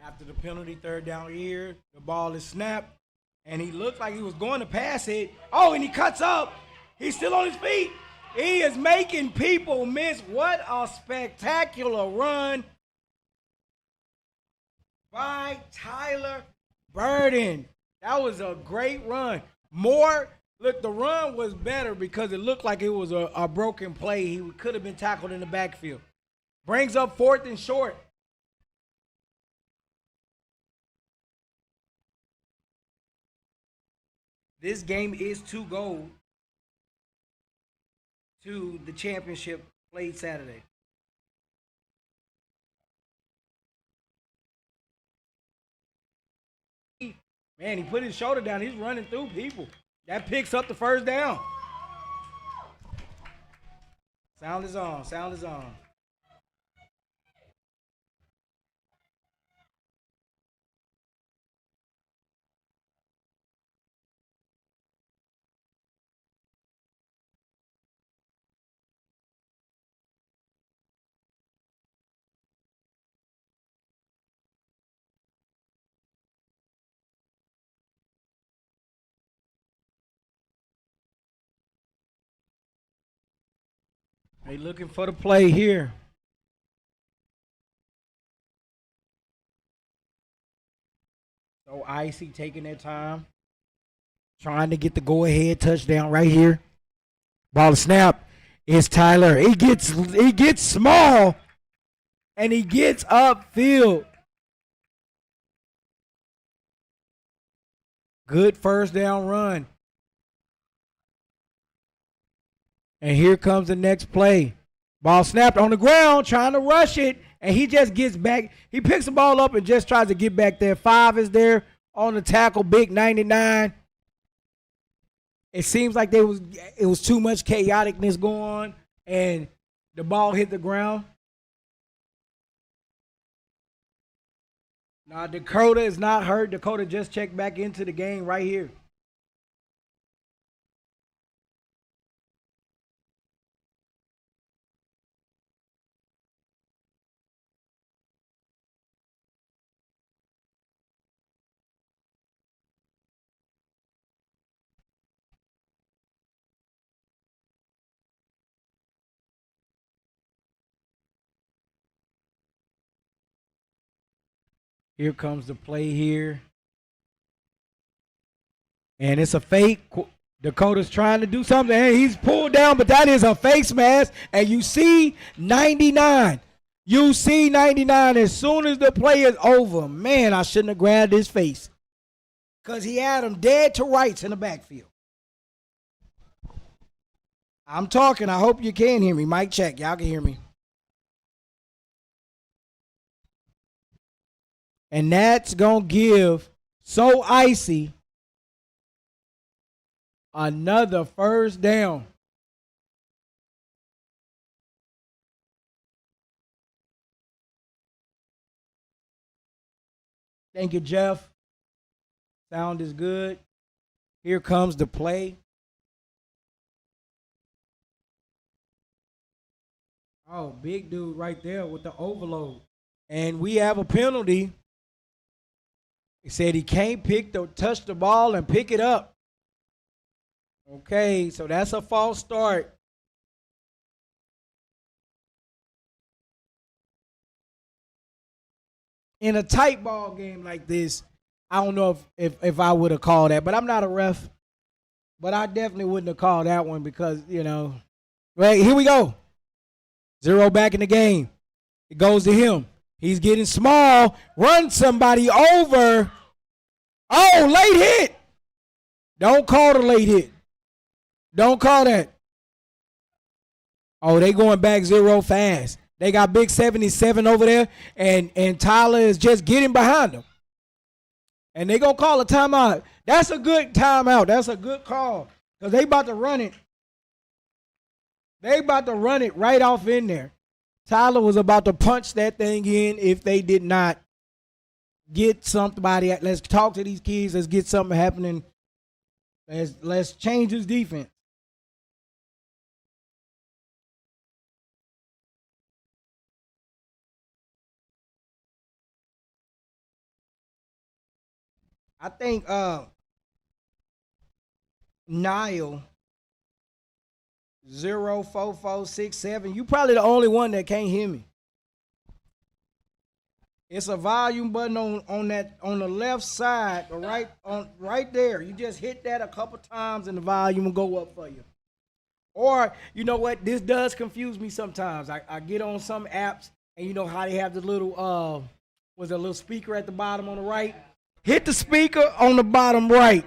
After the penalty, 3rd down here, the ball is snapped, and he looked like he was going to pass it. Oh, and he cuts up. He's still on his feet. He is making people miss. What a spectacular run by Tyler Burden. That was a great run. Look, the run was better because it looked like it was a broken play. He could have been tackled in the backfield. Brings up 4th and short. This game is to go to the championship played Saturday. Man, he put his shoulder down. He's running through people. That picks up the first down. Sound is on. Sound is on. They looking for the play here. So Icy taking their time. Trying to get the go-ahead touchdown right here. Ball snap. It's Tyler. He gets small. And he gets upfield. Good first down run. And here comes the next play. Ball snapped on the ground, trying to rush it. And he just gets back. He picks the ball up and just tries to get back there. 5 is there on the tackle. Big 99. It seems like it was too much chaoticness going on. And the ball hit the ground. Now, Dakota is not hurt. Dakota just checked back into the game right here. Here comes the play here. And it's a fake. Dakota's trying to do something. And he's pulled down, but that is a face mask. And you see 99. You see 99 as soon as the play is over. Man, I shouldn't have grabbed his face. Because he had him dead to rights in the backfield. I'm talking. I hope you can hear me. Mic check. Y'all can hear me. And that's going to give So Icy another first down. Thank you, Jeff. Sound is good. Here comes the play. Oh, big dude right there with the overload. And we have a penalty. He said he can't touch the ball and pick it up. Okay, so that's a false start. In a tight ball game like this, I don't know if I would have called that, but I'm not a ref. But I definitely wouldn't have called that one because, Right, here we go. 0 back in the game. It goes to him. He's getting small. Run somebody over. Oh, late hit. Don't call the late hit. Don't call that. Oh, they going back 0 fast. They got big 77 over there, and Tyler is just getting behind them. And they going to call a timeout. That's a good timeout. That's a good call because they about to run it. They about to run it right off in there. Tyler was about to punch that thing in if they did not get somebody. Let's talk to these kids. Let's get something happening. Let's change his defense. I think Niall 04467. You probably the only one that can't hear me. It's a volume button on the left side, right there. You just hit that a couple times and the volume will go up for you. Or you know what? This does confuse me sometimes. I get on some apps and you know how they have the little was a little speaker at the bottom on the right. Hit the speaker on the bottom right.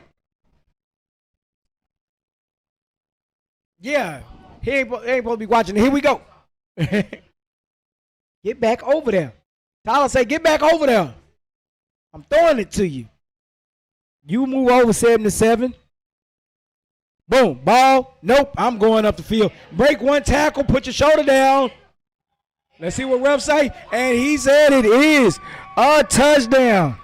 Yeah, he ain't supposed to be watching. Here we go. Get back over there. Tyler say, get back over there. I'm throwing it to you. You move over 7-7. Boom. Ball. Nope. I'm going up the field. Break one tackle. Put your shoulder down. Let's see what ref say. And he said it is a touchdown.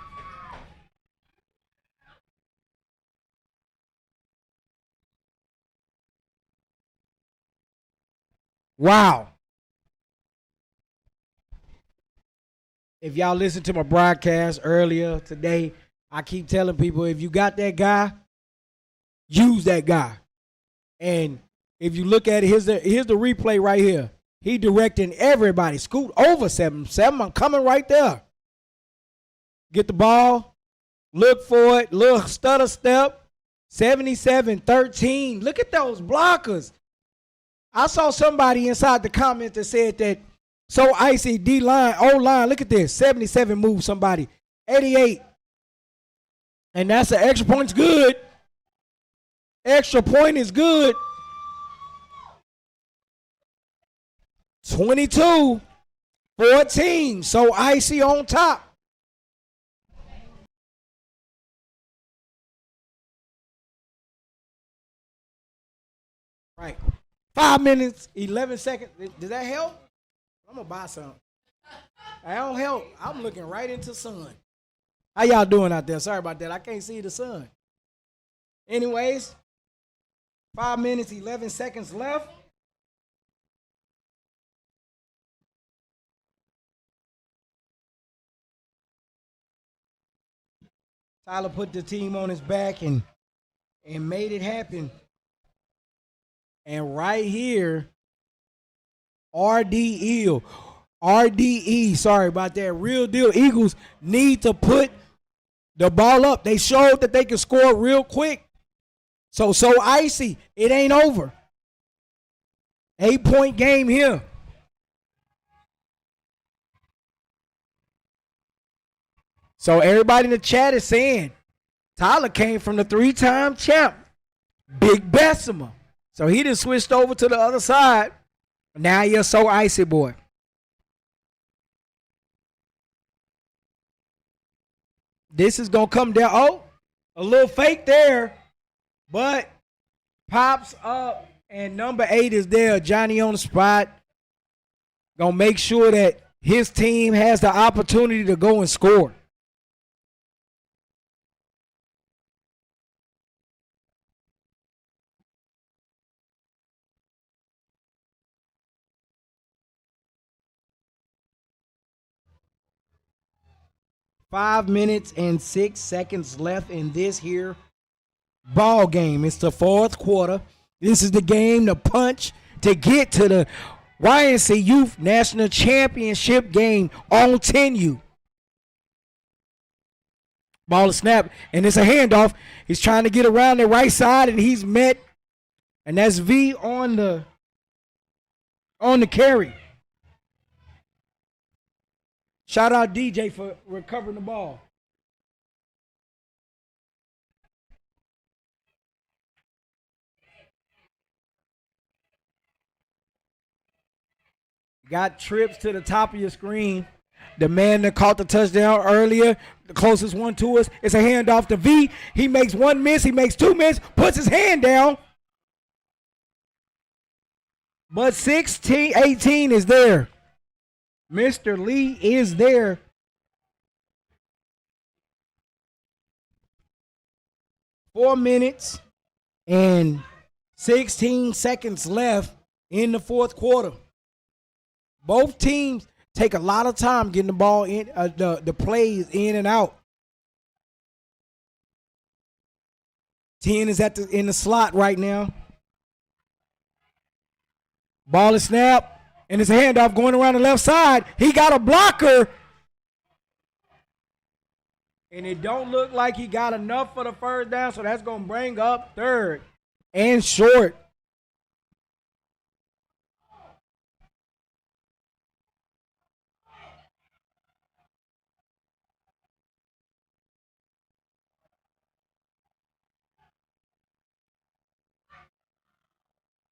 Wow. If y'all listened to my broadcast earlier today, I keep telling people, if you got that guy, use that guy. And if you look at it, here's the replay right here. He directing everybody. Scoot over 7-7. I'm coming right there. Get the ball. Look for it. Little stutter step. 77-13. Look at those blockers. I saw somebody inside the comments that said that so icy D-line, O-line. Look at this. 77 moves somebody. 88. And that's an extra point. It's good. Extra point is good. 22-14. So icy on top. Right. 5 minutes, 11 seconds. Does that help? I'm going to buy some. I don't help. I'm looking right into sun. How y'all doing out there? Sorry about that. I can't see the sun. Anyways, 5 minutes, 11 seconds left. Tyler put the team on his back and made it happen. And right here, RDE, sorry about that. Real deal Eagles need to put the ball up. They showed that they can score real quick. So icy, it ain't over. 8-point game here. So everybody in the chat is saying Tyler came from the 3-time champ, Big Bessemer. So he just switched over to the other side. Now you're so icy, boy. This is going to come down. Oh, a little fake there. But pops up and number 8 is there. Johnny on the spot. Going to make sure that his team has the opportunity to go and score. Five minutes and 6 seconds left in this here ball game. It's the fourth quarter. This is the game to punch to get to the YNC Youth National Championship game on 10U. Ball is snapped, and it's a handoff. He's trying to get around the right side, and he's met, and that's V on the carry. Shout out DJ for recovering the ball. Got trips to the top of your screen. The man that caught the touchdown earlier, the closest one to us, it's a handoff to V. He makes one miss. He makes two miss, puts his hand down. But 18 is there. Mr. Lee is there. Four minutes and 16 seconds left in the fourth quarter. Both teams take a lot of time getting the ball in, the plays in and out. 10 is in the slot right now. Ball is snapped. And it's a handoff going around the left side. He got a blocker. And it don't look like he got enough for the first down, so that's going to bring up third and short.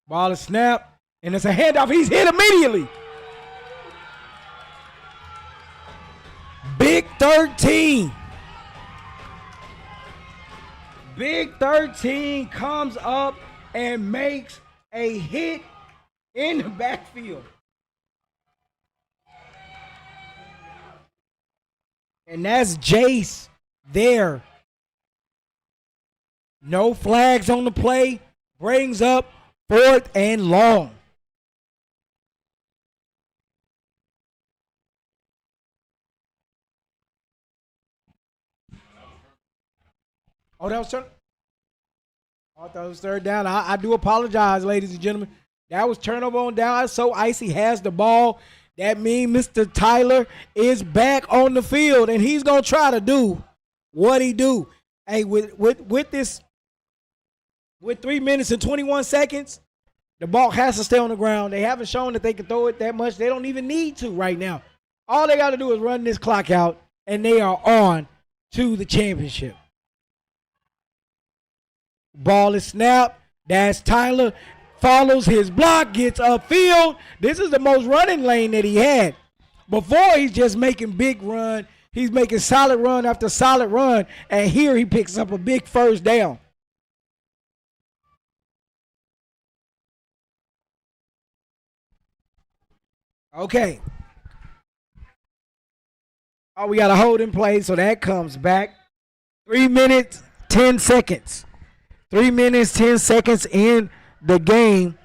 Ball is snapped. And it's a handoff. He's hit immediately. Big 13. Big 13 comes up and makes a hit in the backfield. And that's Jace there. No flags on the play. Brings up 4th and long. Oh, that was turn. I thought it was third down. I do apologize, ladies and gentlemen. That was turnover on down. So Icy has the ball. That means Mr. Tyler is back on the field, and he's gonna try to do what he do. Hey, with this, with 3 minutes and 21 seconds, the ball has to stay on the ground. They haven't shown that they can throw it that much. They don't even need to right now. All they got to do is run this clock out, and they are on to the championship. Ball is snapped. That's Tyler. Follows his block, gets upfield. This is the most running lane that he had. Before, he's just making big run. He's making solid run after solid run. And here he picks up a big first down. Okay. Oh, we got a hold in play, so that comes back. 3 minutes, 10 seconds. 3 minutes, 10 seconds in the game.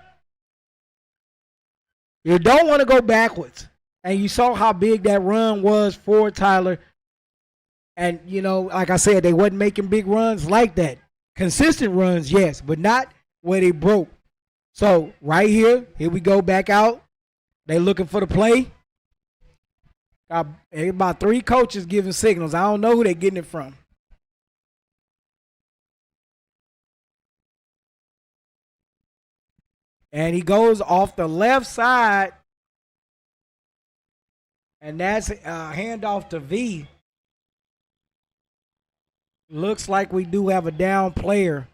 You don't want to go backwards. And you saw how big that run was for Tyler. And, you know, like I said, they wasn't making big runs like that. Consistent runs, yes, but not where they broke. So, right here we go back out. They looking for the play. Got about 3 coaches giving signals. I don't know who they're getting it from. And he goes off the left side. And that's a handoff to V. Looks like we do have a down player.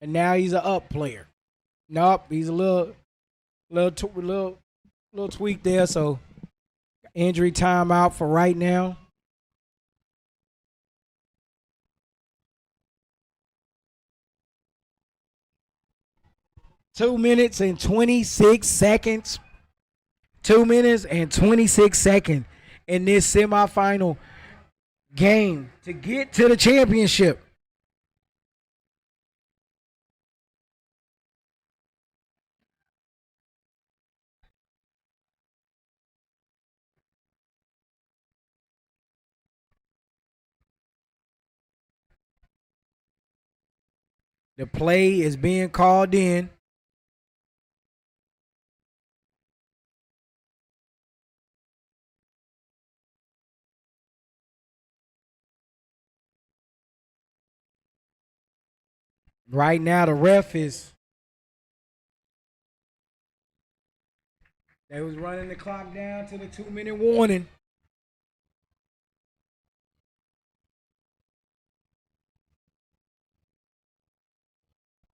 And now he's an up player. Nope, he's a little tweak there. So injury timeout for right now. Two minutes and 26 seconds. 2 minutes and 26 seconds in this semifinal game to get to the championship. The play is being called in. Right now, the ref is. They was running the clock down to the 2-minute warning.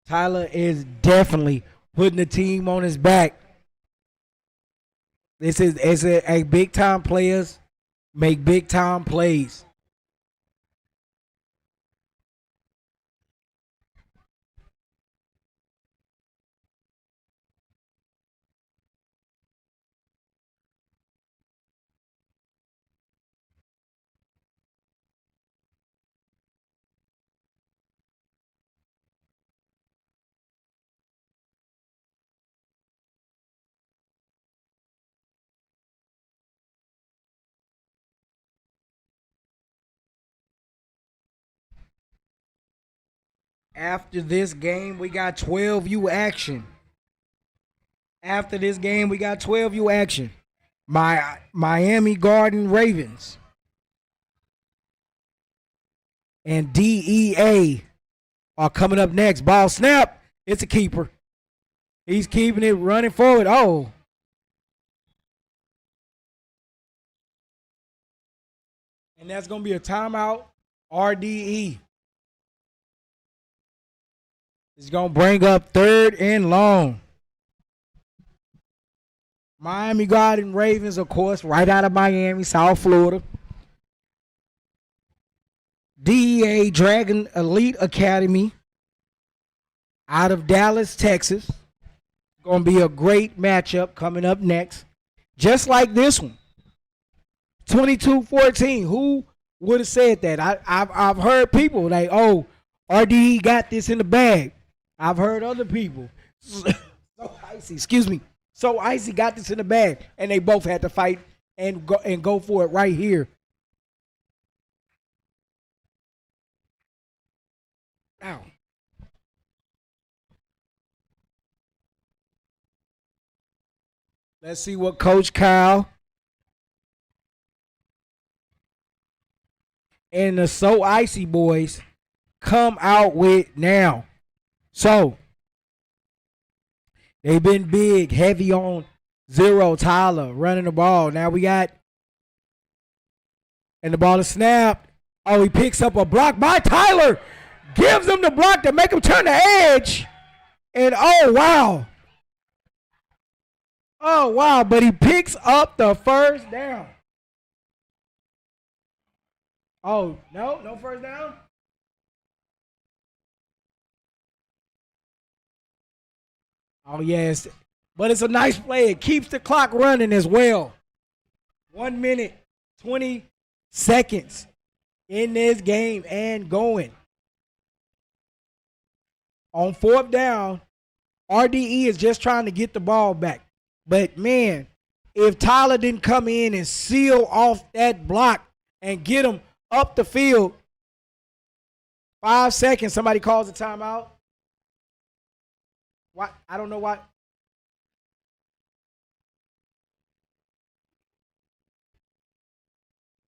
Tyler is definitely putting the team on his back. This is a big time players make big time plays. After this game, we got 12U action. After this game, we got 12U action. My Miami Garden Ravens and DEA are coming up next. Ball snap. It's a keeper. He's keeping it running forward. Oh. And that's going to be a timeout. RDE. It's going to bring up 3rd and long. Miami Garden Ravens, of course, right out of Miami, South Florida. DEA Dragon Elite Academy out of Dallas, Texas. Going to be a great matchup coming up next. Just like this one. 22-14. Who would have said that? I've heard people like, oh, RDE got this in the bag. I've heard other people. So Icy, excuse me. So Icy got this in the bag, and they both had to fight and go for it right here. Ow. Let's see what Coach Kyle and the So Icy boys come out with now. So they've been big, heavy on Zero Tyler running the ball. Now we got, and the ball is snapped. Oh, he picks up a block by Tyler. Gives him the block to make him turn the edge. And oh, wow. Oh, wow. But he picks up the first down. Oh, no first down? Oh, yes. But it's a nice play. It keeps the clock running as well. 1 minute, 20 seconds in this game and going. On fourth down, RDE is just trying to get the ball back. But, man, if Tyler didn't come in and seal off that block and get him up the field, 5 seconds, somebody calls a timeout. Why? I don't know why.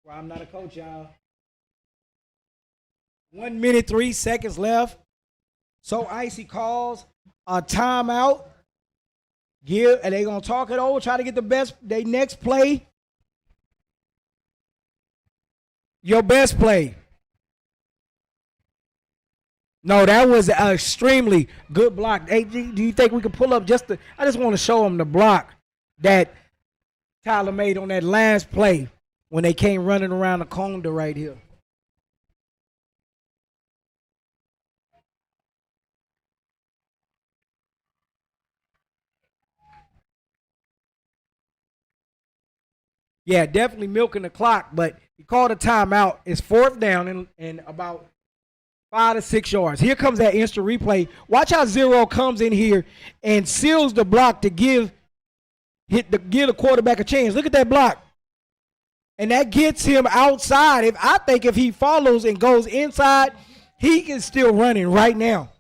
Well, I'm not a coach, y'all. 1 minute, 3 seconds left. So Icy calls a timeout. And they gonna talk it over, try to get the best. They next play. Your best play. No, that was an extremely good block. Hey, do you think we could pull up I just want to show them the block that Tyler made on that last play when they came running around the corner right here. Yeah, definitely milking the clock, but he called a timeout. It's fourth down and about 5 to 6 yards. Here comes that instant replay. Watch how Zero comes in here and seals the block to give the quarterback a chance. Look at that block. And that gets him outside. I think if he follows and goes inside, he is still running right now.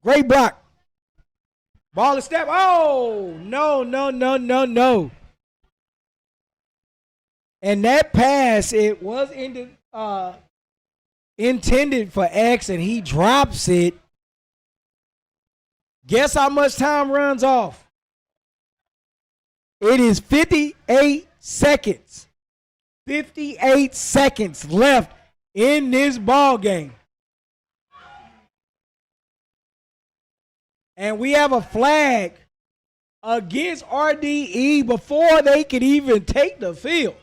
Great block. Ball is step. Oh, no. And that pass, it was intended for X, and he drops it. Guess how much time runs off? It is 58 seconds. 58 seconds left in this ball game. And we have a flag against RDE before they could even take the field.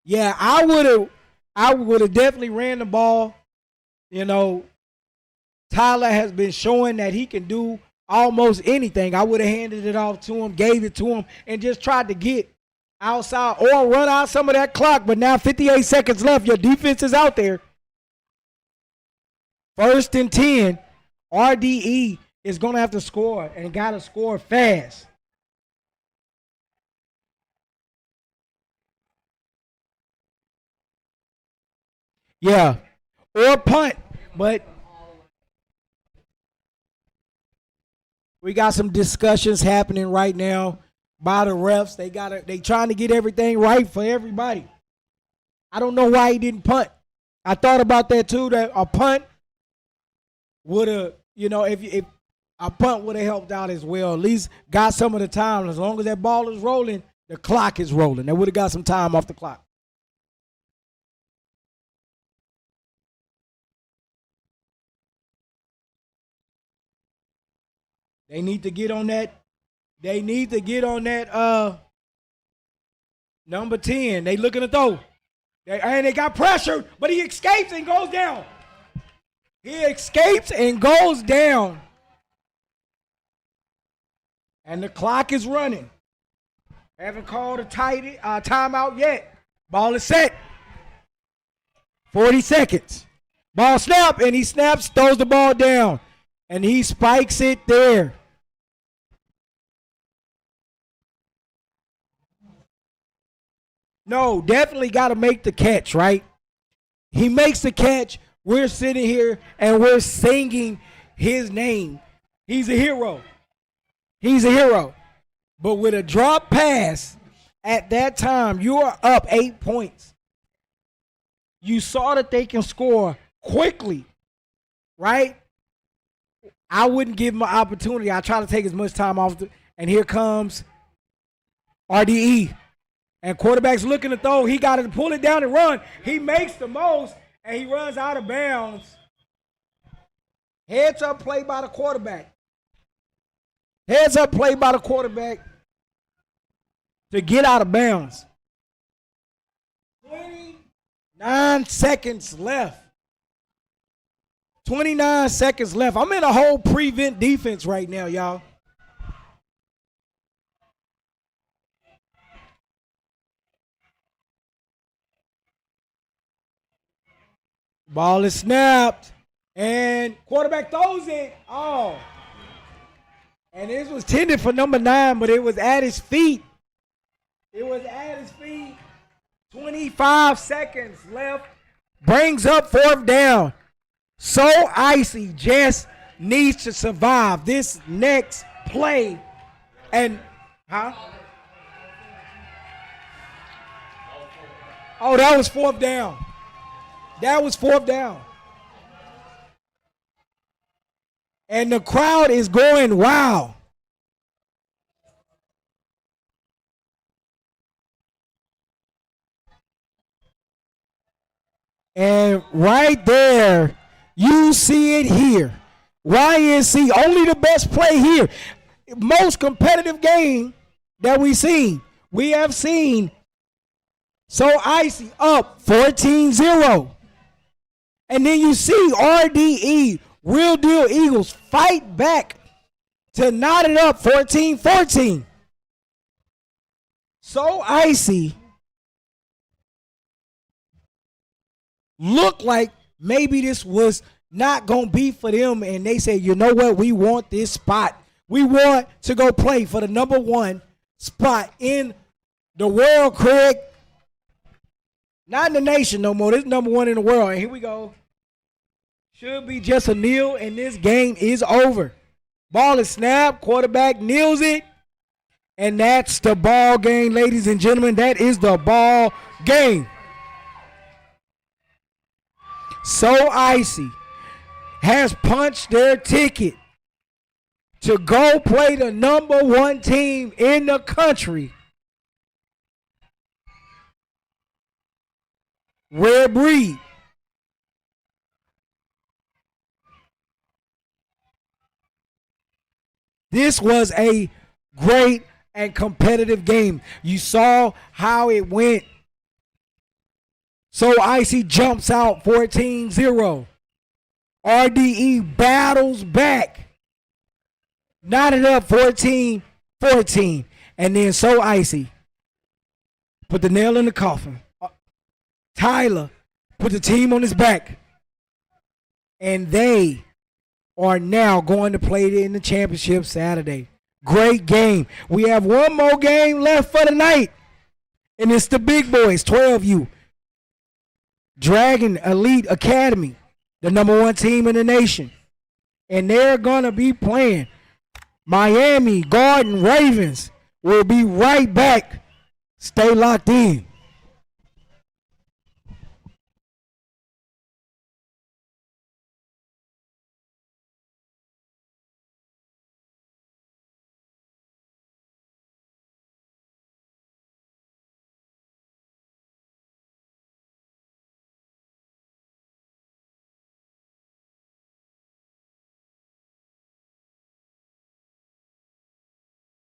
Yeah, I would have definitely ran the ball. You know, Tyler has been showing that he can do almost anything. I would have handed it off to him, gave it to him, and just tried to get outside or run out some of that clock. But now 58 seconds left. Your defense is out there. 1st and 10. RDE is going to have to score and got to score fast. Yeah, or punt, but we got some discussions happening right now by the refs. They trying to get everything right for everybody. I don't know why he didn't punt. I thought about that too, that a punt would have, if a punt would have helped out as well. At least got some of the time. As long as that ball is rolling, the clock is rolling. They would have got some time off the clock. They need to get on that. Number 10. They looking to throw. And they got pressure, but he escapes and goes down. He escapes and goes down. And the clock is running. Haven't called a timeout yet. Ball is set. 40 seconds. Ball snap, and he snaps, throws the ball down. And he spikes it there. No, definitely got to make the catch, right? He makes the catch. We're sitting here, and we're singing his name. He's a hero. He's a hero. But with a drop pass, at that time, you are up 8 points. You saw that they can score quickly, right? I wouldn't give him an opportunity. I try to take as much time off. And here comes RDE. And quarterback's looking to throw. He got to pull it down and run. He makes the most, and he runs out of bounds. Heads up play by the quarterback. Heads up play by the quarterback to get out of bounds. 29 seconds left. 29 seconds left. I'm in a whole prevent defense right now, y'all. Ball is snapped, and quarterback throws it. Oh. And this was tended for number 9, but it was at his feet. It was at his feet. 25 seconds left. Brings up 4th down. So Icy just needs to survive this next play. And, Oh, that was 4th down. That was 4th down. And the crowd is going, wow. And right there, you see it here. YNC, only the best play here. Most competitive game that we've seen. We have seen So Icy up 14-0. And then you see RDE, Real Deal Eagles, fight back to knot it up 14-14. So Icy looked like maybe this was not going to be for them, and they said, you know what, we want this spot. We want to go play for the number 1 spot in the world, Craig. Not in the nation no more. This is number 1 in the world. And here we go. Should be just a kneel, and this game is over. Ball is snapped. Quarterback kneels it. And that's the ball game, ladies and gentlemen. That is the ball game. So Icy has punched their ticket to go play the number 1 team in the country. Rare breed. This was a great and competitive game. You saw how it went. So Icy jumps out 14-0. RDE battles back. Knotted up 14-14. And then So Icy put the nail in the coffin. Tyler put the team on his back. And they are now going to play in the championship Saturday. Great game. We have one more game left for the night. And it's the big boys, 12U. Dragon Elite Academy, the number 1 team in the nation. And they're going to be playing Miami Garden Ravens. We'll be right back. Stay locked in.